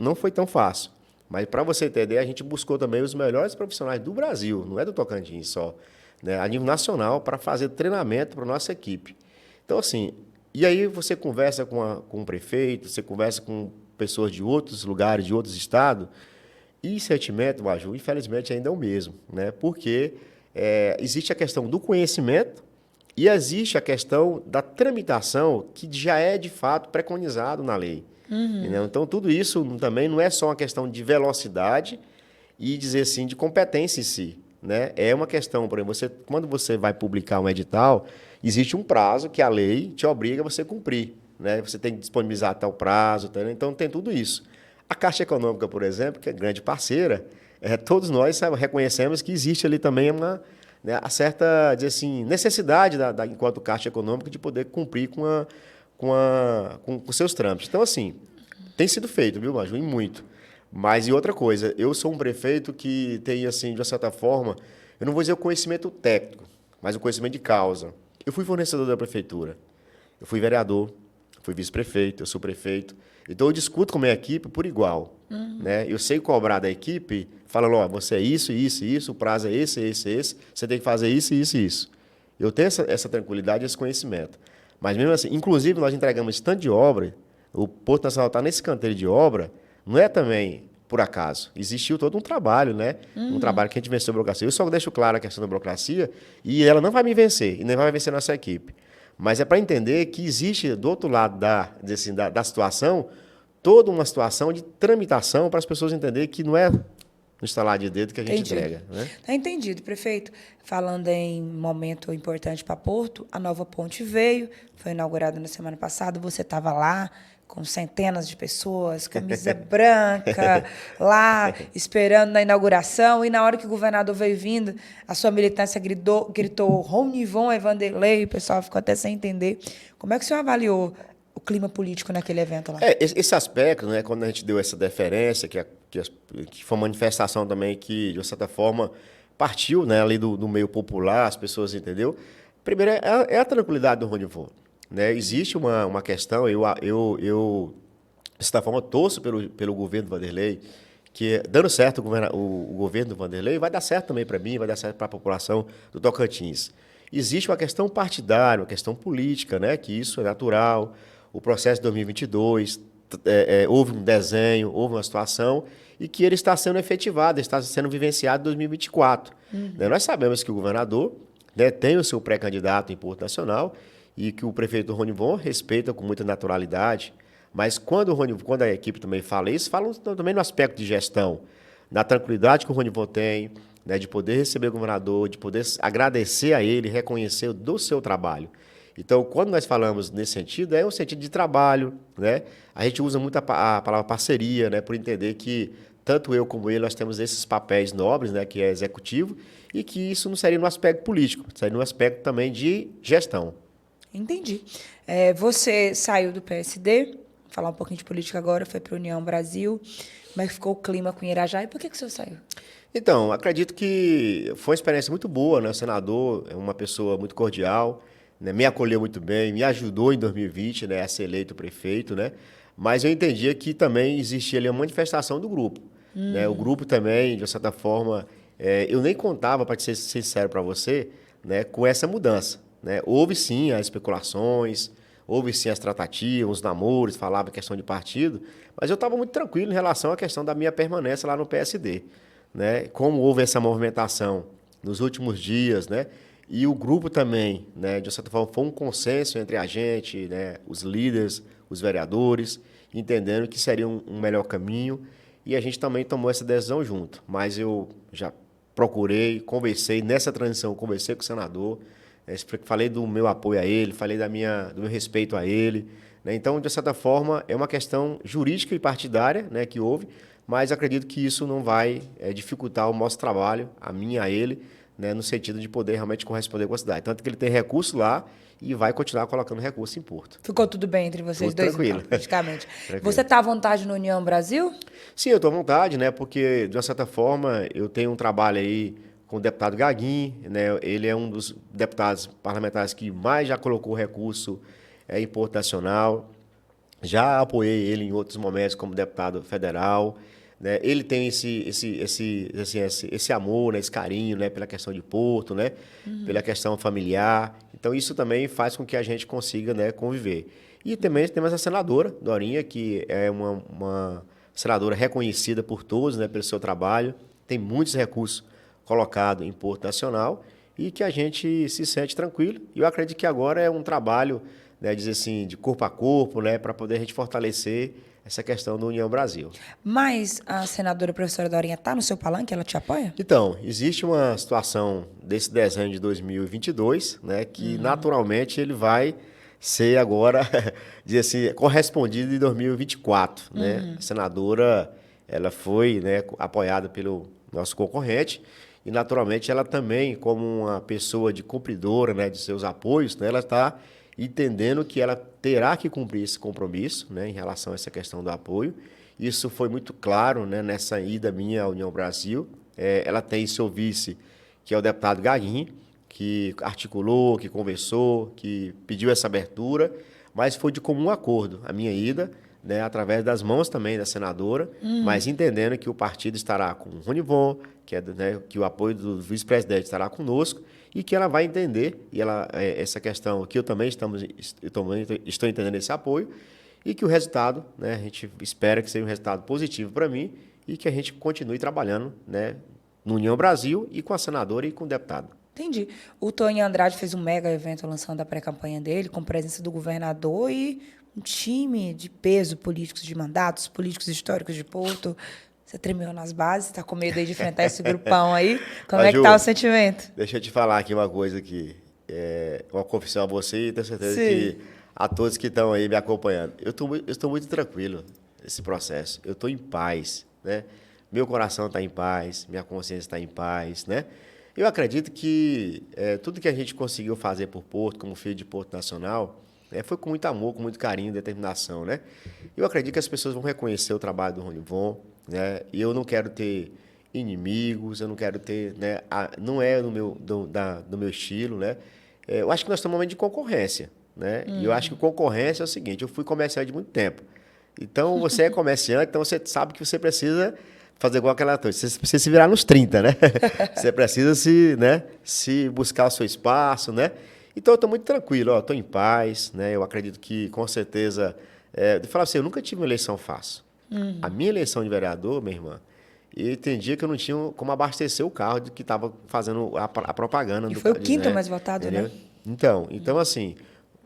não foi tão fácil. Mas, para você ter ideia, a gente buscou também os melhores profissionais do Brasil, não é do Tocantins só, né, a nível nacional, para fazer treinamento para a nossa equipe. Então, assim, e aí você conversa com o prefeito, você conversa com pessoas de outros lugares, de outros estados, e o sentimento, Maju, infelizmente, ainda é o mesmo, né? Porque existe a questão do conhecimento e existe a questão da tramitação, que já é, de fato, preconizado na lei. Entendeu? Então, tudo isso também não é só uma questão de velocidade e, dizer assim, de competência em si, né? É uma questão, por exemplo, quando você vai publicar um edital, existe um prazo que a lei te obriga a você cumprir, né? Você tem que disponibilizar até o prazo, tá, né? Então, tem tudo isso. A Caixa Econômica, por exemplo, que é grande parceira, todos nós reconhecemos que existe ali também né, a certa, dizer assim, necessidade, enquanto Caixa Econômica, de poder cumprir com seus trâmites. Então, assim, tem sido feito, viu, Maju? E muito. Mas, e outra coisa, eu sou um prefeito que tem, assim, de uma certa forma, eu não vou dizer o conhecimento técnico, mas o conhecimento de causa. Eu fui fornecedor da prefeitura, eu fui vereador, fui vice-prefeito, eu sou prefeito. Então, eu discuto com a minha equipe por igual. Né? Eu sei cobrar da equipe, falando, ó, você é isso, isso, isso, o prazo é esse, você tem que fazer isso, isso e isso. Eu tenho essa tranquilidade, esse conhecimento. Mas mesmo assim, inclusive, nós entregamos esse tanto de obra, o Porto Nacional está nesse canteiro de obra, não é também por acaso. Existiu todo um trabalho, né? Um trabalho que a gente venceu a burocracia. Eu só deixo claro a questão da burocracia e ela não vai me vencer, e nem vai vencer nossa equipe. Mas é para entender que existe, do outro lado da situação, toda uma situação de tramitação para as pessoas entenderem que não é no estalar de dedo que a gente entrega. Né? Está entendido, prefeito. Falando em momento importante para Porto, a nova ponte veio, foi inaugurada na semana passada, você estava lá com centenas de pessoas, camisa branca, lá esperando na inauguração, e na hora que o governador veio vindo, a sua militância gritou Ronivon Evanderlei, o pessoal ficou até sem entender. Como é que o senhor avaliou o clima político naquele evento lá? Esse aspecto, né, quando a gente deu essa deferência, que foi uma manifestação também que, de uma certa forma, partiu, né, ali do meio popular, as pessoas entendeu. Primeiro, é a tranquilidade do Ronivon. Né? Existe uma questão, eu de certa forma, torço pelo governo do Vanderlei, que, dando certo o governo do Vanderlei, vai dar certo também para mim, vai dar certo para a população do Tocantins. Existe uma questão partidária, uma questão política, né, que isso é natural. O processo de 2022, houve um desenho, houve uma situação, e que ele está sendo efetivado, está sendo vivenciado em 2024. Né? Nós sabemos que o governador, né, tem o seu pré-candidato em Porto Nacional, e que o prefeito Ronivon respeita com muita naturalidade, mas quando a equipe também fala isso, falam também no aspecto de gestão, na tranquilidade que o Ronivon tem, né, de poder receber o governador, de poder agradecer a ele, reconhecer do seu trabalho. Então, quando nós falamos nesse sentido, é um sentido de trabalho, né? A gente usa muito a palavra parceria, né, por entender que tanto eu como ele, nós temos esses papéis nobres, né, que é executivo, e que isso não seria no aspecto político, seria no aspecto também de gestão. Entendi. Você saiu do PSD, falar um pouquinho de política agora, foi para a União Brasil. Como é que ficou o clima com Irajá e por que o senhor saiu? Então, acredito que foi uma experiência muito boa, né? O senador é uma pessoa muito cordial, né? Me acolheu muito bem, me ajudou em 2020, né, a ser eleito prefeito, né? Mas eu entendia que também existia ali uma manifestação do grupo. Né? O grupo também, de certa forma, eu nem contava, para ser sincero para você, né, com essa mudança. Né? Houve sim as especulações, houve sim as tratativas, os namoros, falava questão de partido, mas eu estava muito tranquilo em relação à questão da minha permanência lá no PSD. Né? Como houve essa movimentação nos últimos dias, né? E o grupo também, né, de certa forma, foi um consenso entre a gente, né, os líderes, os vereadores, entendendo que seria um melhor caminho, e a gente também tomou essa decisão junto. Mas eu já procurei, conversei, nessa transição, conversei com o senador, falei do meu apoio a ele, falei do meu respeito a ele, né? Então, de certa forma, é uma questão jurídica e partidária, né, que houve, mas acredito que isso não vai dificultar o nosso trabalho, a mim, a ele, né, no sentido de poder realmente corresponder com a cidade. Tanto que ele tem recurso lá e vai continuar colocando recurso em Porto. Ficou tudo bem entre vocês Tudo dois, tranquilo. então, praticamente. Tranquilo. Você está à vontade no União Brasil? Sim, eu estou à vontade, né? Porque, de uma certa forma, eu tenho um trabalho aí com o deputado Gaguin, né? Ele é um dos deputados parlamentares que mais já colocou recurso em Porto Nacional. Já apoiei ele em outros momentos como deputado federal, né? Ele tem esse amor, né? Esse carinho, né? Pela questão de Porto, né? Pela questão familiar. Então, isso também faz com que a gente consiga, né, conviver. E também temos a senadora Dorinha, que é uma senadora reconhecida por todos, né, pelo seu trabalho. Tem muitos recursos colocados em Porto Nacional e que a gente se sente tranquilo. E eu acredito que agora é um trabalho, né, dizer assim, de corpo a corpo, né, para poder a gente fortalecer essa questão do União Brasil. Mas a senadora professora Dorinha está no seu palanque? Ela te apoia? Então, existe uma situação desse desenho de 2022, né, que naturalmente ele vai ser agora, dizer assim, correspondido em 2024, né? A senadora, ela foi, né, apoiada pelo nosso concorrente e naturalmente ela também, como uma pessoa de cumpridora, né, de seus apoios, né, ela está entendendo que ela terá que cumprir esse compromisso, né, em relação a essa questão do apoio. Isso foi muito claro, né, nessa ida minha à União Brasil. Ela tem seu vice, que é o deputado Gaguin, que articulou, que conversou, que pediu essa abertura, mas foi de comum acordo a minha ida, né, através das mãos também da senadora, mas entendendo que o partido estará com o Ronivon, né, que o apoio do vice-presidente estará conosco e que ela vai entender, e essa questão que eu também estou entendendo esse apoio, e que o resultado, né, a gente espera que seja um resultado positivo para mim e que a gente continue trabalhando, né, no União Brasil e com a senadora e com o deputado. Entendi. O Tonho Andrade fez um mega evento lançando a pré-campanha dele, com presença do governador e um time de peso, políticos de mandatos, políticos históricos de Porto. Você tremeu nas bases, está com medo aí de enfrentar esse grupão aí? Como é que tá o sentimento? Deixa eu te falar aqui uma coisa aqui, uma confissão a você e tenho certeza Sim. que a todos que estão aí me acompanhando. Eu estou muito tranquilo nesse processo. Eu estou em paz, né? Meu coração está em paz, minha consciência está em paz, né? Eu acredito que tudo que a gente conseguiu fazer por Porto, como filho de Porto Nacional, né, foi com muito amor, com muito carinho, determinação, né? Eu acredito que as pessoas vão reconhecer o trabalho do Ronivon, né? E eu não quero ter inimigos, eu não quero ter, né? Não é do meu estilo, né? Eu acho que nós estamos num momento de concorrência, né? E eu acho que concorrência é o seguinte: eu fui comerciante de muito tempo. Então, você é comerciante, então você sabe que você precisa fazer igual aquela coisa. Você precisa se virar nos 30, né? Você precisa se buscar o seu espaço, né? Então, eu estou muito tranquilo, estou em paz, né? Eu acredito que, com certeza... de falar assim, eu nunca tive uma eleição fácil. A minha eleição de vereador, minha irmã, e tem dia que eu não tinha como abastecer o carro de que estava fazendo a propaganda. E foi o quinto mais votado, entendeu? né? Então assim,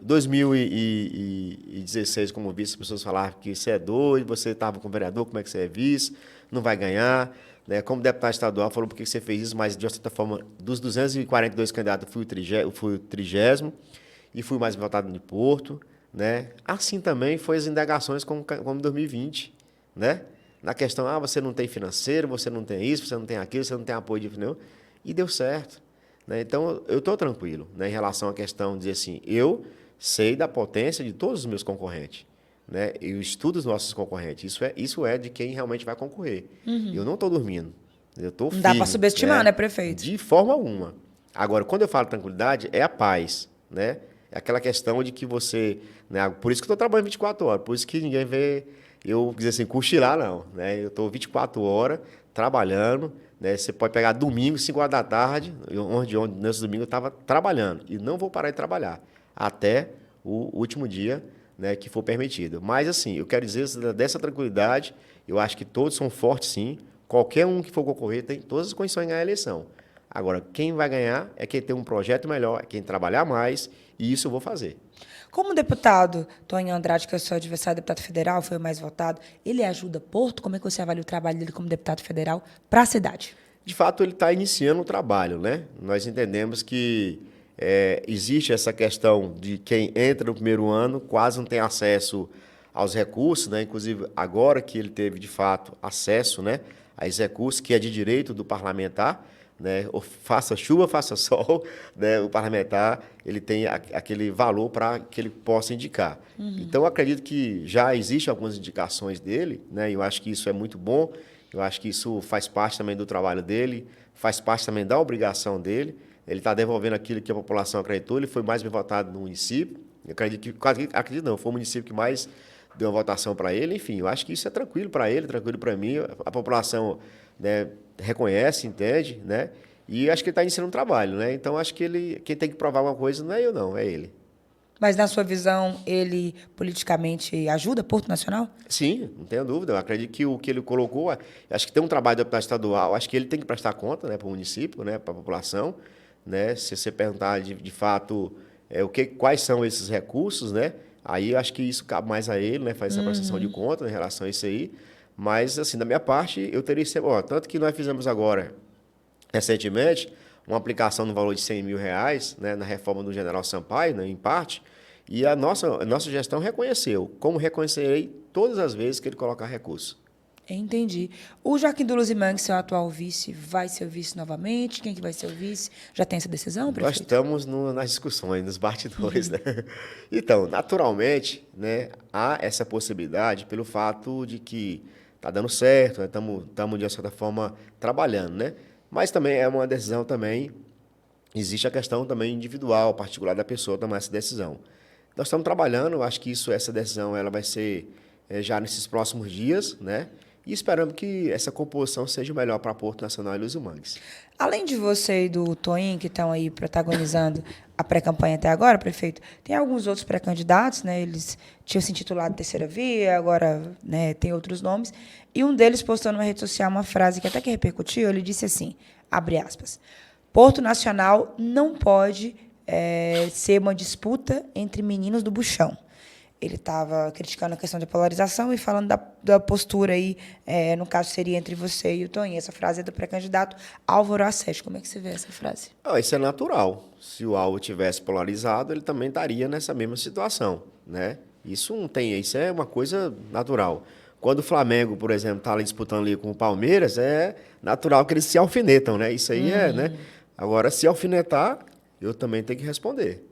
2016, como vice, as pessoas falavam que você é doido, você estava com vereador, como é que você é vice, não vai ganhar. Né? Como deputado estadual, falou por que você fez isso, mas de uma certa forma, dos 242 candidatos, eu fui o 30º e fui mais votado de Porto. Né? Assim também foi as indagações como em 2020, né? Na questão, você não tem financeiro, você não tem isso, você não tem aquilo, você não tem apoio de pneu, e deu certo. Né? Então, eu estou tranquilo, né, em relação à questão de dizer assim, eu sei da potência de todos os meus concorrentes, né? Eu estudo os nossos concorrentes, isso é de quem realmente vai concorrer. Eu não estou dormindo, eu estou firme. Não dá para subestimar, né, prefeito? De forma alguma. Agora, quando eu falo tranquilidade, é a paz, né? É aquela questão de que você... Né, por isso que eu estou trabalhando 24 horas, por isso que ninguém vê eu dizer assim, cochilar não. Né? Eu estou 24 horas trabalhando. Né? Você pode pegar domingo, 5 horas da tarde, onde nesse domingo eu estava trabalhando. E não vou parar de trabalhar até o último dia, né, que for permitido. Mas, assim, eu quero dizer dessa tranquilidade, eu acho que todos são fortes, sim. Qualquer um que for concorrer tem todas as condições de ganhar a eleição. Agora, quem vai ganhar é quem tem um projeto melhor, é quem trabalhar mais, e isso eu vou fazer. Como deputado Tonho Andrade, que é o seu adversário, deputado federal, foi o mais votado, ele ajuda Porto? Como é que você avalia o trabalho dele como deputado federal para a cidade? De fato, ele está iniciando o trabalho, né? Nós entendemos que existe essa questão de quem entra no primeiro ano quase não tem acesso aos recursos, né? Inclusive, agora que ele teve, de fato, acesso, né, a esse recurso, que é de direito do parlamentar, né? Ou faça chuva, faça sol, né? O parlamentar ele tem aquele valor para que ele possa indicar. Então, eu acredito que já existem algumas indicações dele, né? Eu acho que isso é muito bom, eu acho que isso faz parte também do trabalho dele, faz parte também da obrigação dele. Ele está devolvendo aquilo que a população acreditou, ele foi mais bem votado no município. Eu acredito não, foi o município que mais deu uma votação para ele. Enfim, eu acho que isso é tranquilo para ele, tranquilo para mim. A população, né, reconhece, entende, né? E acho que ele está iniciando um trabalho, né? Então, acho que quem tem que provar alguma coisa não é eu, não, é ele. Mas, na sua visão, ele politicamente ajuda Porto Nacional? Sim, não tenho dúvida. Eu acredito que o que ele colocou, acho que tem um trabalho de deputado estadual, acho que ele tem que prestar conta, né, para o município, né, para a população, né? Se você perguntar de fato quais são esses recursos, né? Aí eu acho que isso cabe mais a ele, né? Fazer essa prestação de conta em relação a isso aí. Mas, assim, da minha parte, eu teria... tanto que nós fizemos agora, recentemente, uma aplicação no valor de R$ 100.000, né, na reforma do General Sampaio, né, em parte, e a nossa gestão reconheceu, como reconhecerei todas as vezes que ele colocar recurso. Entendi. O Joaquim do Luzimangue, seu atual vice, vai ser o vice novamente? Quem que vai ser o vice? Já tem essa decisão, prefeito? Nós estamos nas discussões, nos bastidores, né? Então, naturalmente, né, há essa possibilidade pelo fato de que está dando certo, estamos, de certa forma, trabalhando, né? Mas também é uma decisão também, existe a questão também individual, particular da pessoa tomar essa decisão. Nós estamos trabalhando, acho que essa decisão ela vai ser já nesses próximos dias, né? E esperamos que essa composição seja o melhor para Porto Nacional e Luzimangues. Além de você e do Toinho, que estão aí protagonizando a pré-campanha até agora, prefeito, tem alguns outros pré-candidatos, né? Eles tinham se intitulado Terceira Via, agora, né, tem outros nomes. E um deles postou numa rede social uma frase que até que repercutiu. Ele disse assim, abre aspas, Porto Nacional não pode ser uma disputa entre meninos do Buchão. Ele estava criticando a questão da polarização e falando da postura aí, no caso seria entre você e o Toninho. Essa frase é do pré-candidato Álvaro Assete. Como é que você vê essa frase? Isso é natural. Se o Álvaro tivesse polarizado, ele também estaria nessa mesma situação, né? Isso é uma coisa natural. Quando o Flamengo, por exemplo, está ali disputando ali com o Palmeiras, é natural que eles se alfinetam, né? Isso aí né? Agora, se alfinetar, eu também tenho que responder.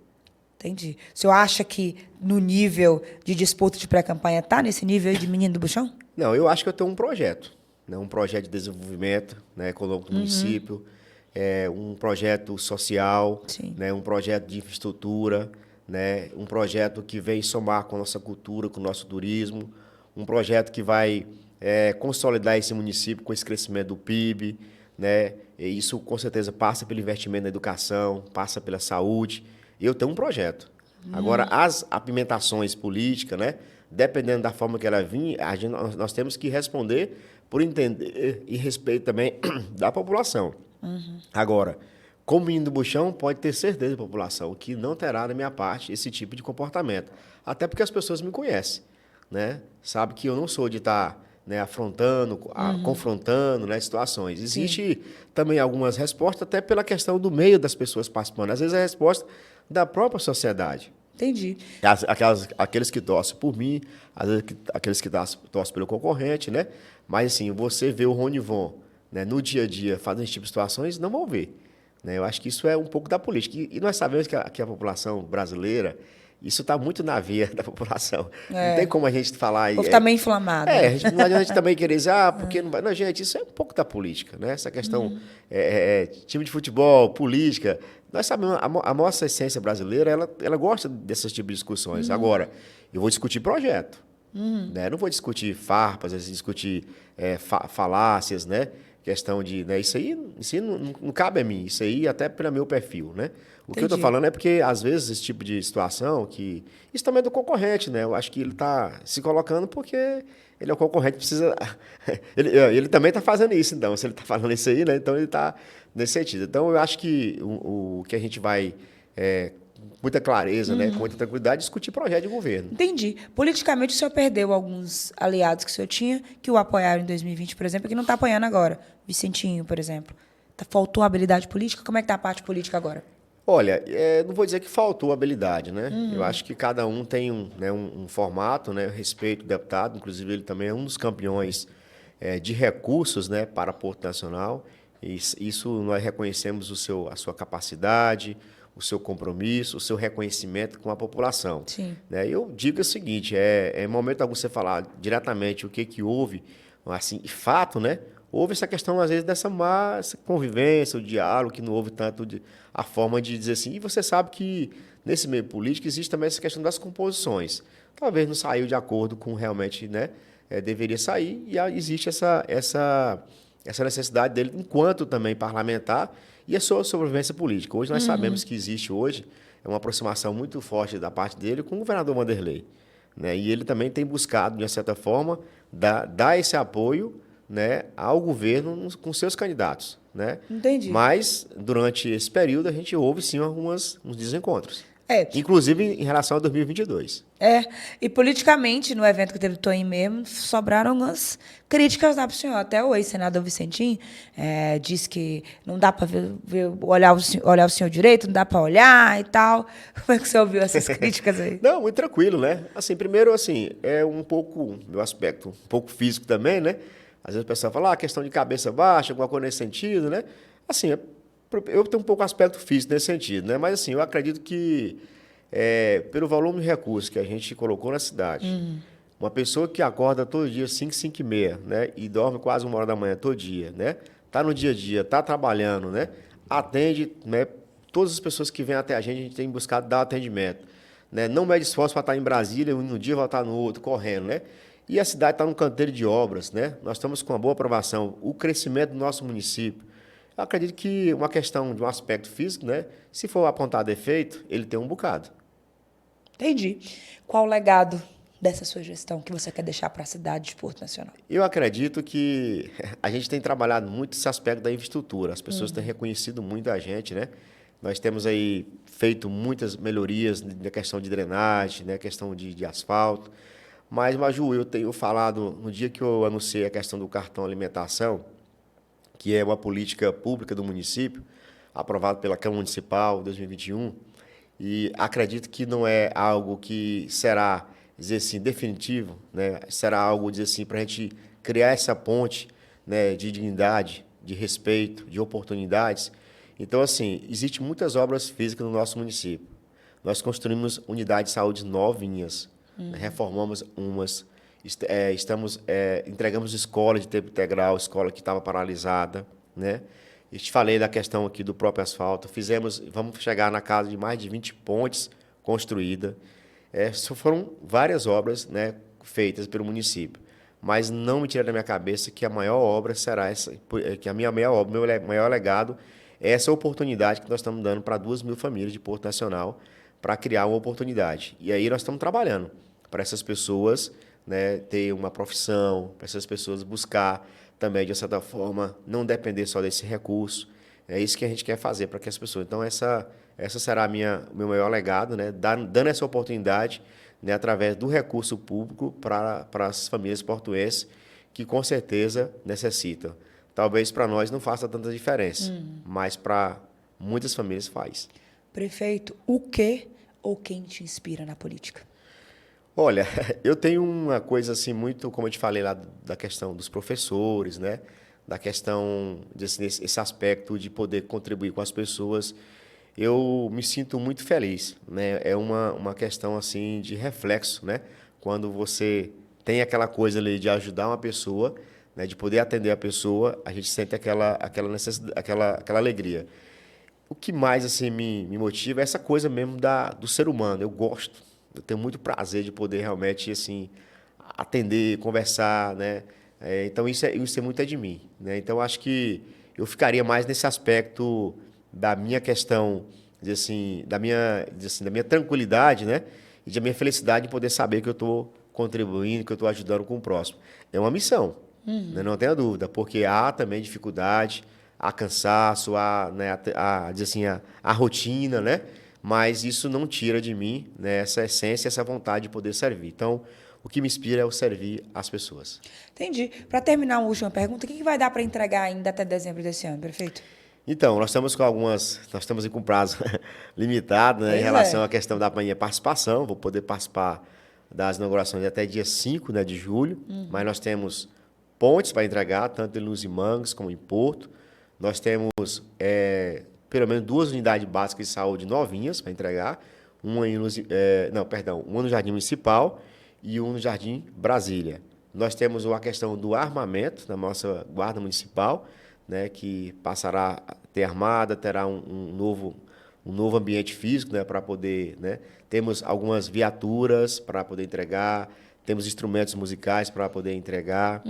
Entendi. O senhor acha que no nível de disputa de pré-campanha está nesse nível de menino do Buchão? Não, eu acho que eu tenho um projeto, né? Um projeto de desenvolvimento, né, econômico do município, um projeto social, né, um projeto de infraestrutura, né, um projeto que vem somar com a nossa cultura, com o nosso turismo, um projeto que vai consolidar esse município com esse crescimento do PIB, né? E isso, com certeza, passa pelo investimento na educação, passa pela saúde. Eu tenho um projeto. Agora, as apimentações políticas, né, dependendo da forma que ela vir, nós temos que responder por entender e respeito também da população. Agora, como menino do Buchão, pode ter certeza da população que não terá da minha parte esse tipo de comportamento. Até porque as pessoas me conhecem, né? Sabe que eu não sou de estar afrontando, confrontando, né, situações. Existe também algumas respostas, até pela questão do meio das pessoas participando. Às vezes é a resposta da própria sociedade. Entendi. Aqueles que torcem por mim, às vezes aqueles que torcem pelo concorrente, né? Mas, assim, você vê o Ronivon, né, no dia a dia fazendo esse tipo de situações, não vão ver. Né? Eu acho que isso é um pouco da política. E nós sabemos que a população brasileira, isso está muito na veia da população. Não tem como a gente falar... O povo está meio inflamado. Não adianta a gente também querer dizer, porque não vai... Não, gente, isso é um pouco da política, né? Essa questão, time de futebol, política... Nós sabemos, a nossa essência brasileira, ela gosta desses tipos de discussões. Agora, eu vou discutir projeto. Né? Não vou discutir farpas, discutir falácias, né? Questão de... Né? Isso aí não cabe a mim. Isso aí até pelo meu perfil, né? O que eu estou falando é porque, às vezes, esse tipo de situação... Isso também é do concorrente, né? Eu acho que ele está se colocando porque ele é o concorrente, precisa... ele também está fazendo isso, então. Se ele está falando isso aí, né? Então ele está nesse sentido. Então, eu acho que o que a gente vai... com muita clareza, né, com muita tranquilidade, discutir projeto de governo. Entendi. Politicamente, o senhor perdeu alguns aliados que o senhor tinha, que o apoiaram em 2020, por exemplo, e que não está apoiando agora. Vicentinho, por exemplo. Faltou habilidade política? Como é que está a parte política agora? Olha, não vou dizer que faltou habilidade, né? Eu acho que cada um tem um formato, né? Eu respeito o deputado, inclusive ele também é um dos campeões de recursos, né, para Porto Nacional. Isso nós reconhecemos a sua capacidade, o seu compromisso, o seu reconhecimento com a população. Sim. Né? Eu digo o seguinte, em momento algum você falar diretamente o que houve, assim, fato, né? Houve essa questão, às vezes, essa convivência, o diálogo, que não houve tanto a forma de dizer assim. E você sabe que, nesse meio político, existe também essa questão das composições. Talvez não saiu de acordo com realmente, né, deveria sair, e existe essa necessidade dele, enquanto também parlamentar, e a sua sobrevivência política. Hoje nós sabemos que existe hoje uma aproximação muito forte da parte dele com o governador Wanderlei. Né? E ele também tem buscado, de certa forma, dar esse apoio, né, ao governo com seus candidatos. Né? Entendi. Mas, durante esse período, a gente houve, sim, uns desencontros. É. Inclusive em relação a 2022. E politicamente, no evento que teve o Toim mesmo, sobraram umas críticas lá pro senhor. Até o ex-senador Vicentinho disse que não dá para olhar o senhor direito, não dá para olhar e tal. Como é que você ouviu essas críticas aí? Não, muito tranquilo, né? Assim, primeiro, assim, é um pouco, meu aspecto, um pouco físico também, né? Às vezes o pessoal fala, questão de cabeça baixa, alguma coisa nesse sentido, né? Assim, eu tenho um pouco aspecto físico nesse sentido, né? Mas, assim, eu acredito que, pelo volume de recursos que a gente colocou na cidade, uma pessoa que acorda todo dia 5, 5 e meia, né? E dorme quase 1 hora da manhã todo dia, né? Tá no dia a dia, tá trabalhando, né? Atende, né? Todas as pessoas que vêm até a gente tem buscado dar atendimento, né? Não mede esforço para estar em Brasília, um dia voltar no outro, correndo, né? E a cidade está num canteiro de obras, né? Nós estamos com uma boa aprovação. O crescimento do nosso município, eu acredito que uma questão de um aspecto físico, né? Se for apontar defeito, ele tem um bocado. Entendi. Qual o legado dessa sua gestão que você quer deixar para a cidade de Porto Nacional? Eu acredito que a gente tem trabalhado muito esse aspecto da infraestrutura. As pessoas têm reconhecido muito a gente, né? Nós temos aí feito muitas melhorias na questão de drenagem, né? Questão de asfalto. Mas, Maju, eu tenho falado, no dia que eu anunciei a questão do cartão alimentação, que é uma política pública do município, aprovado pela Câmara Municipal em 2021, e acredito que não é algo que será, dizer assim, definitivo, né? Será algo, dizer assim, para a gente criar essa ponte, né, de dignidade, de respeito, de oportunidades. Então, assim, existem muitas obras físicas no nosso município. Nós construímos unidades de saúde novinhas, reformamos umas, entregamos escola de tempo integral, escola que estava paralisada, né? Eu te falei da questão aqui do próprio asfalto. Vamos chegar na casa de mais de 20 pontes construídas. Foram várias obras, né, feitas pelo município. Mas não me tira da minha cabeça que a maior obra será essa, que a minha maior obra, meu maior legado é essa oportunidade que nós estamos dando para 2.000 famílias de Porto Nacional para criar uma oportunidade. E aí nós estamos trabalhando para essas pessoas, né, ter uma profissão, para essas pessoas buscar também, de certa forma, não depender só desse recurso. É isso que a gente quer fazer para que as pessoas... Então, essa será o meu maior legado, né, dando essa oportunidade, né, através do recurso público para as famílias portuenses que, com certeza, necessitam. Talvez para nós não faça tanta diferença, mas para muitas famílias faz. Prefeito, o que ou quem te inspira na política? Olha, eu tenho uma coisa assim muito, como eu te falei lá, da questão dos professores, né? Da questão desse aspecto de poder contribuir com as pessoas. Eu me sinto muito feliz, né? É uma questão assim de reflexo, né? Quando você tem aquela coisa ali de ajudar uma pessoa, né? De poder atender a pessoa, a gente sente aquela necessidade, aquela alegria. O que mais assim me motiva é essa coisa mesmo do ser humano. Eu tenho muito prazer de poder realmente assim atender, conversar, né? Então isso é muito de mim, né? Então acho que eu ficaria mais nesse aspecto da minha questão, da minha tranquilidade, né? E da minha felicidade de poder saber que eu estou contribuindo, que eu estou ajudando com o próximo. É uma missão, né? Não tenha dúvida, porque há também dificuldade, há cansaço, a rotina, né? Mas isso não tira de mim, né, essa essência, essa vontade de poder servir. Então, o que me inspira é o servir as pessoas. Entendi. Para terminar, uma última pergunta, o que vai dar para entregar ainda até dezembro desse ano, prefeito? Então, nós estamos aí com prazo limitado, né, em Pois relação é. à questão da minha participação. Vou poder participar das inaugurações até dia 5, né, de julho, mas nós temos pontes para entregar, tanto em Luz e Mangues como em Porto. Nós temos pelo menos 2 unidades básicas de saúde novinhas para entregar, uma em uma no Jardim Municipal e uma no Jardim Brasília. Nós temos a questão do armamento da nossa Guarda Municipal, né, que passará a ter armada, terá um novo ambiente físico, né, para poder, né, temos algumas viaturas para poder entregar, temos instrumentos musicais para poder entregar,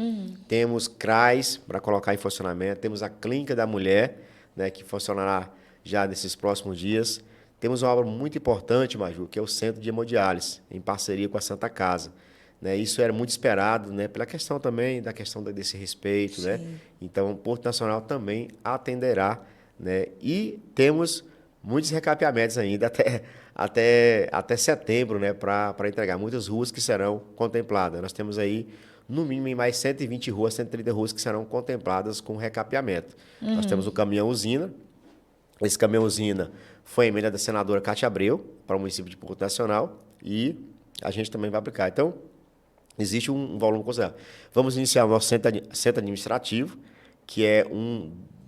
temos CRAs para colocar em funcionamento, temos a Clínica da Mulher, né, que funcionará já nesses próximos dias. Temos uma obra muito importante, Maju, que é o Centro de Hemodiálise, em parceria com a Santa Casa. Né, isso era muito esperado, né, pela questão também da questão desse respeito, né? Então, o Porto Nacional também atenderá, né? E temos muitos recapeamentos ainda até setembro, né, para entregar muitas ruas que serão contempladas. Nós temos aí no mínimo mais 120 ruas, 130 ruas que serão contempladas com recapeamento. Nós temos o caminhão-usina. Esse caminhão-usina foi a emenda da senadora Cátia Abreu para o município de Porto Nacional e a gente também vai aplicar. Então, existe um volume considerável. Vamos iniciar o nosso centro administrativo, que é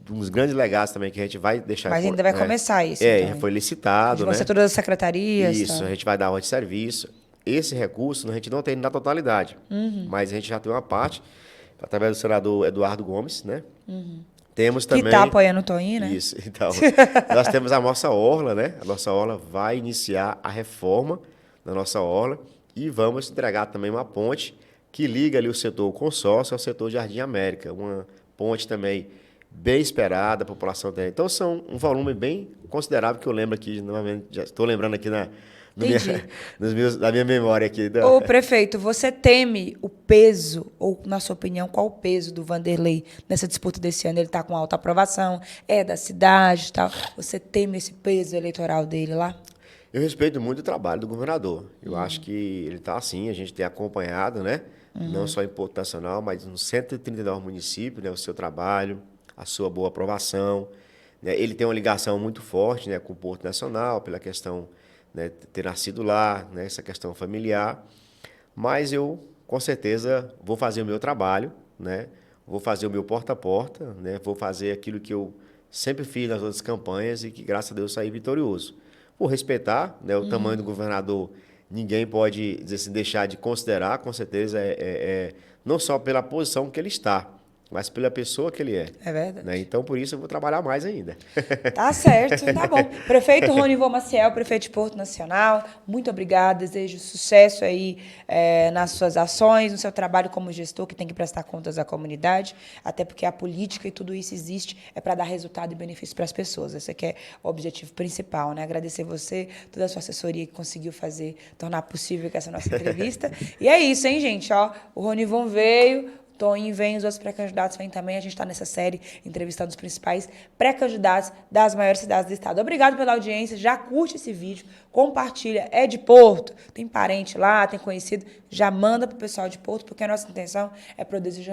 dos grandes legados também que a gente vai deixar. Mas ainda vai começar isso, já então. foi A licitado, gente né? vai ser todas as secretarias. Isso, Tá? a gente vai dar ordem de serviço. Esse recurso a gente não tem na totalidade, mas a gente já tem uma parte, através do senador Eduardo Gomes, né? Temos também... Que está apoiando o Toinho, né? Isso, então, nós temos a nossa orla, né? A nossa orla vai iniciar a reforma da nossa orla e vamos entregar também uma ponte que liga ali o setor consórcio ao setor Jardim América, uma ponte também bem esperada, a população tem. Então, são um volume bem considerável que eu lembro aqui, novamente, já estou lembrando aqui da minha memória aqui. Ô, prefeito, você teme o peso, ou, na sua opinião, qual o peso do Vanderlei nessa disputa desse ano? Ele está com alta aprovação, é da cidade e tal. Você teme esse peso eleitoral dele lá? Eu respeito muito o trabalho do governador. Eu acho que ele está assim, a gente tem acompanhado, né? Não só em Porto Nacional, mas nos 139 municípios, né? O seu trabalho, a sua boa aprovação. Né? Ele tem uma ligação muito forte, né, com o Porto Nacional, pela questão, né, ter nascido lá, né, essa questão familiar. Mas eu, com certeza, vou fazer o meu trabalho, né? Vou fazer o meu porta a porta, né? Vou fazer aquilo que eu sempre fiz nas outras campanhas e que, graças a Deus, saí vitorioso. Por respeitar, né, o tamanho do governador, ninguém pode dizer assim, deixar de considerar, com certeza, não só pela posição que ele está, mas pela pessoa que ele é. É verdade. Né? Então, por isso, eu vou trabalhar mais ainda. Tá certo, tá bom. Prefeito Ronivon Maciel, prefeito de Porto Nacional, muito obrigada, desejo sucesso aí nas suas ações, no seu trabalho como gestor, que tem que prestar contas à comunidade, até porque a política e tudo isso existe, é para dar resultado e benefício para as pessoas. Esse aqui é o objetivo principal, né? Agradecer você, toda a sua assessoria que conseguiu tornar possível essa nossa entrevista. E é isso, hein, gente? Ó, o Ronivon veio, Toinho vem, os outros pré-candidatos vêm também. A gente está nessa série entrevistando os principais pré-candidatos das maiores cidades do estado. Obrigado pela audiência. Já curte esse vídeo, compartilha. É de Porto, tem parente lá, tem conhecido. Já manda para o pessoal de Porto, porque a nossa intenção é produzir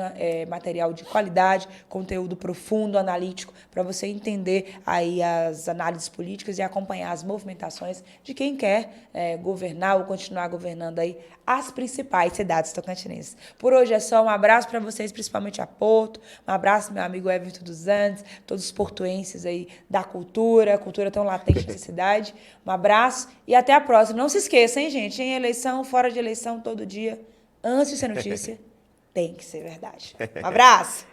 material de qualidade, conteúdo profundo, analítico, para você entender aí as análises políticas e acompanhar as movimentações de quem quer governar ou continuar governando aí as principais cidades tocantinenses. Por hoje é só. Um abraço para vocês, principalmente a Porto. Um abraço, meu amigo Everton dos Andes, todos os portuenses aí da cultura, a cultura tão latente nessa cidade. Um abraço e até a próxima. Não se esqueça, hein, gente? Em eleição, fora de eleição, todo dia, antes de ser notícia, tem que ser verdade. Um abraço!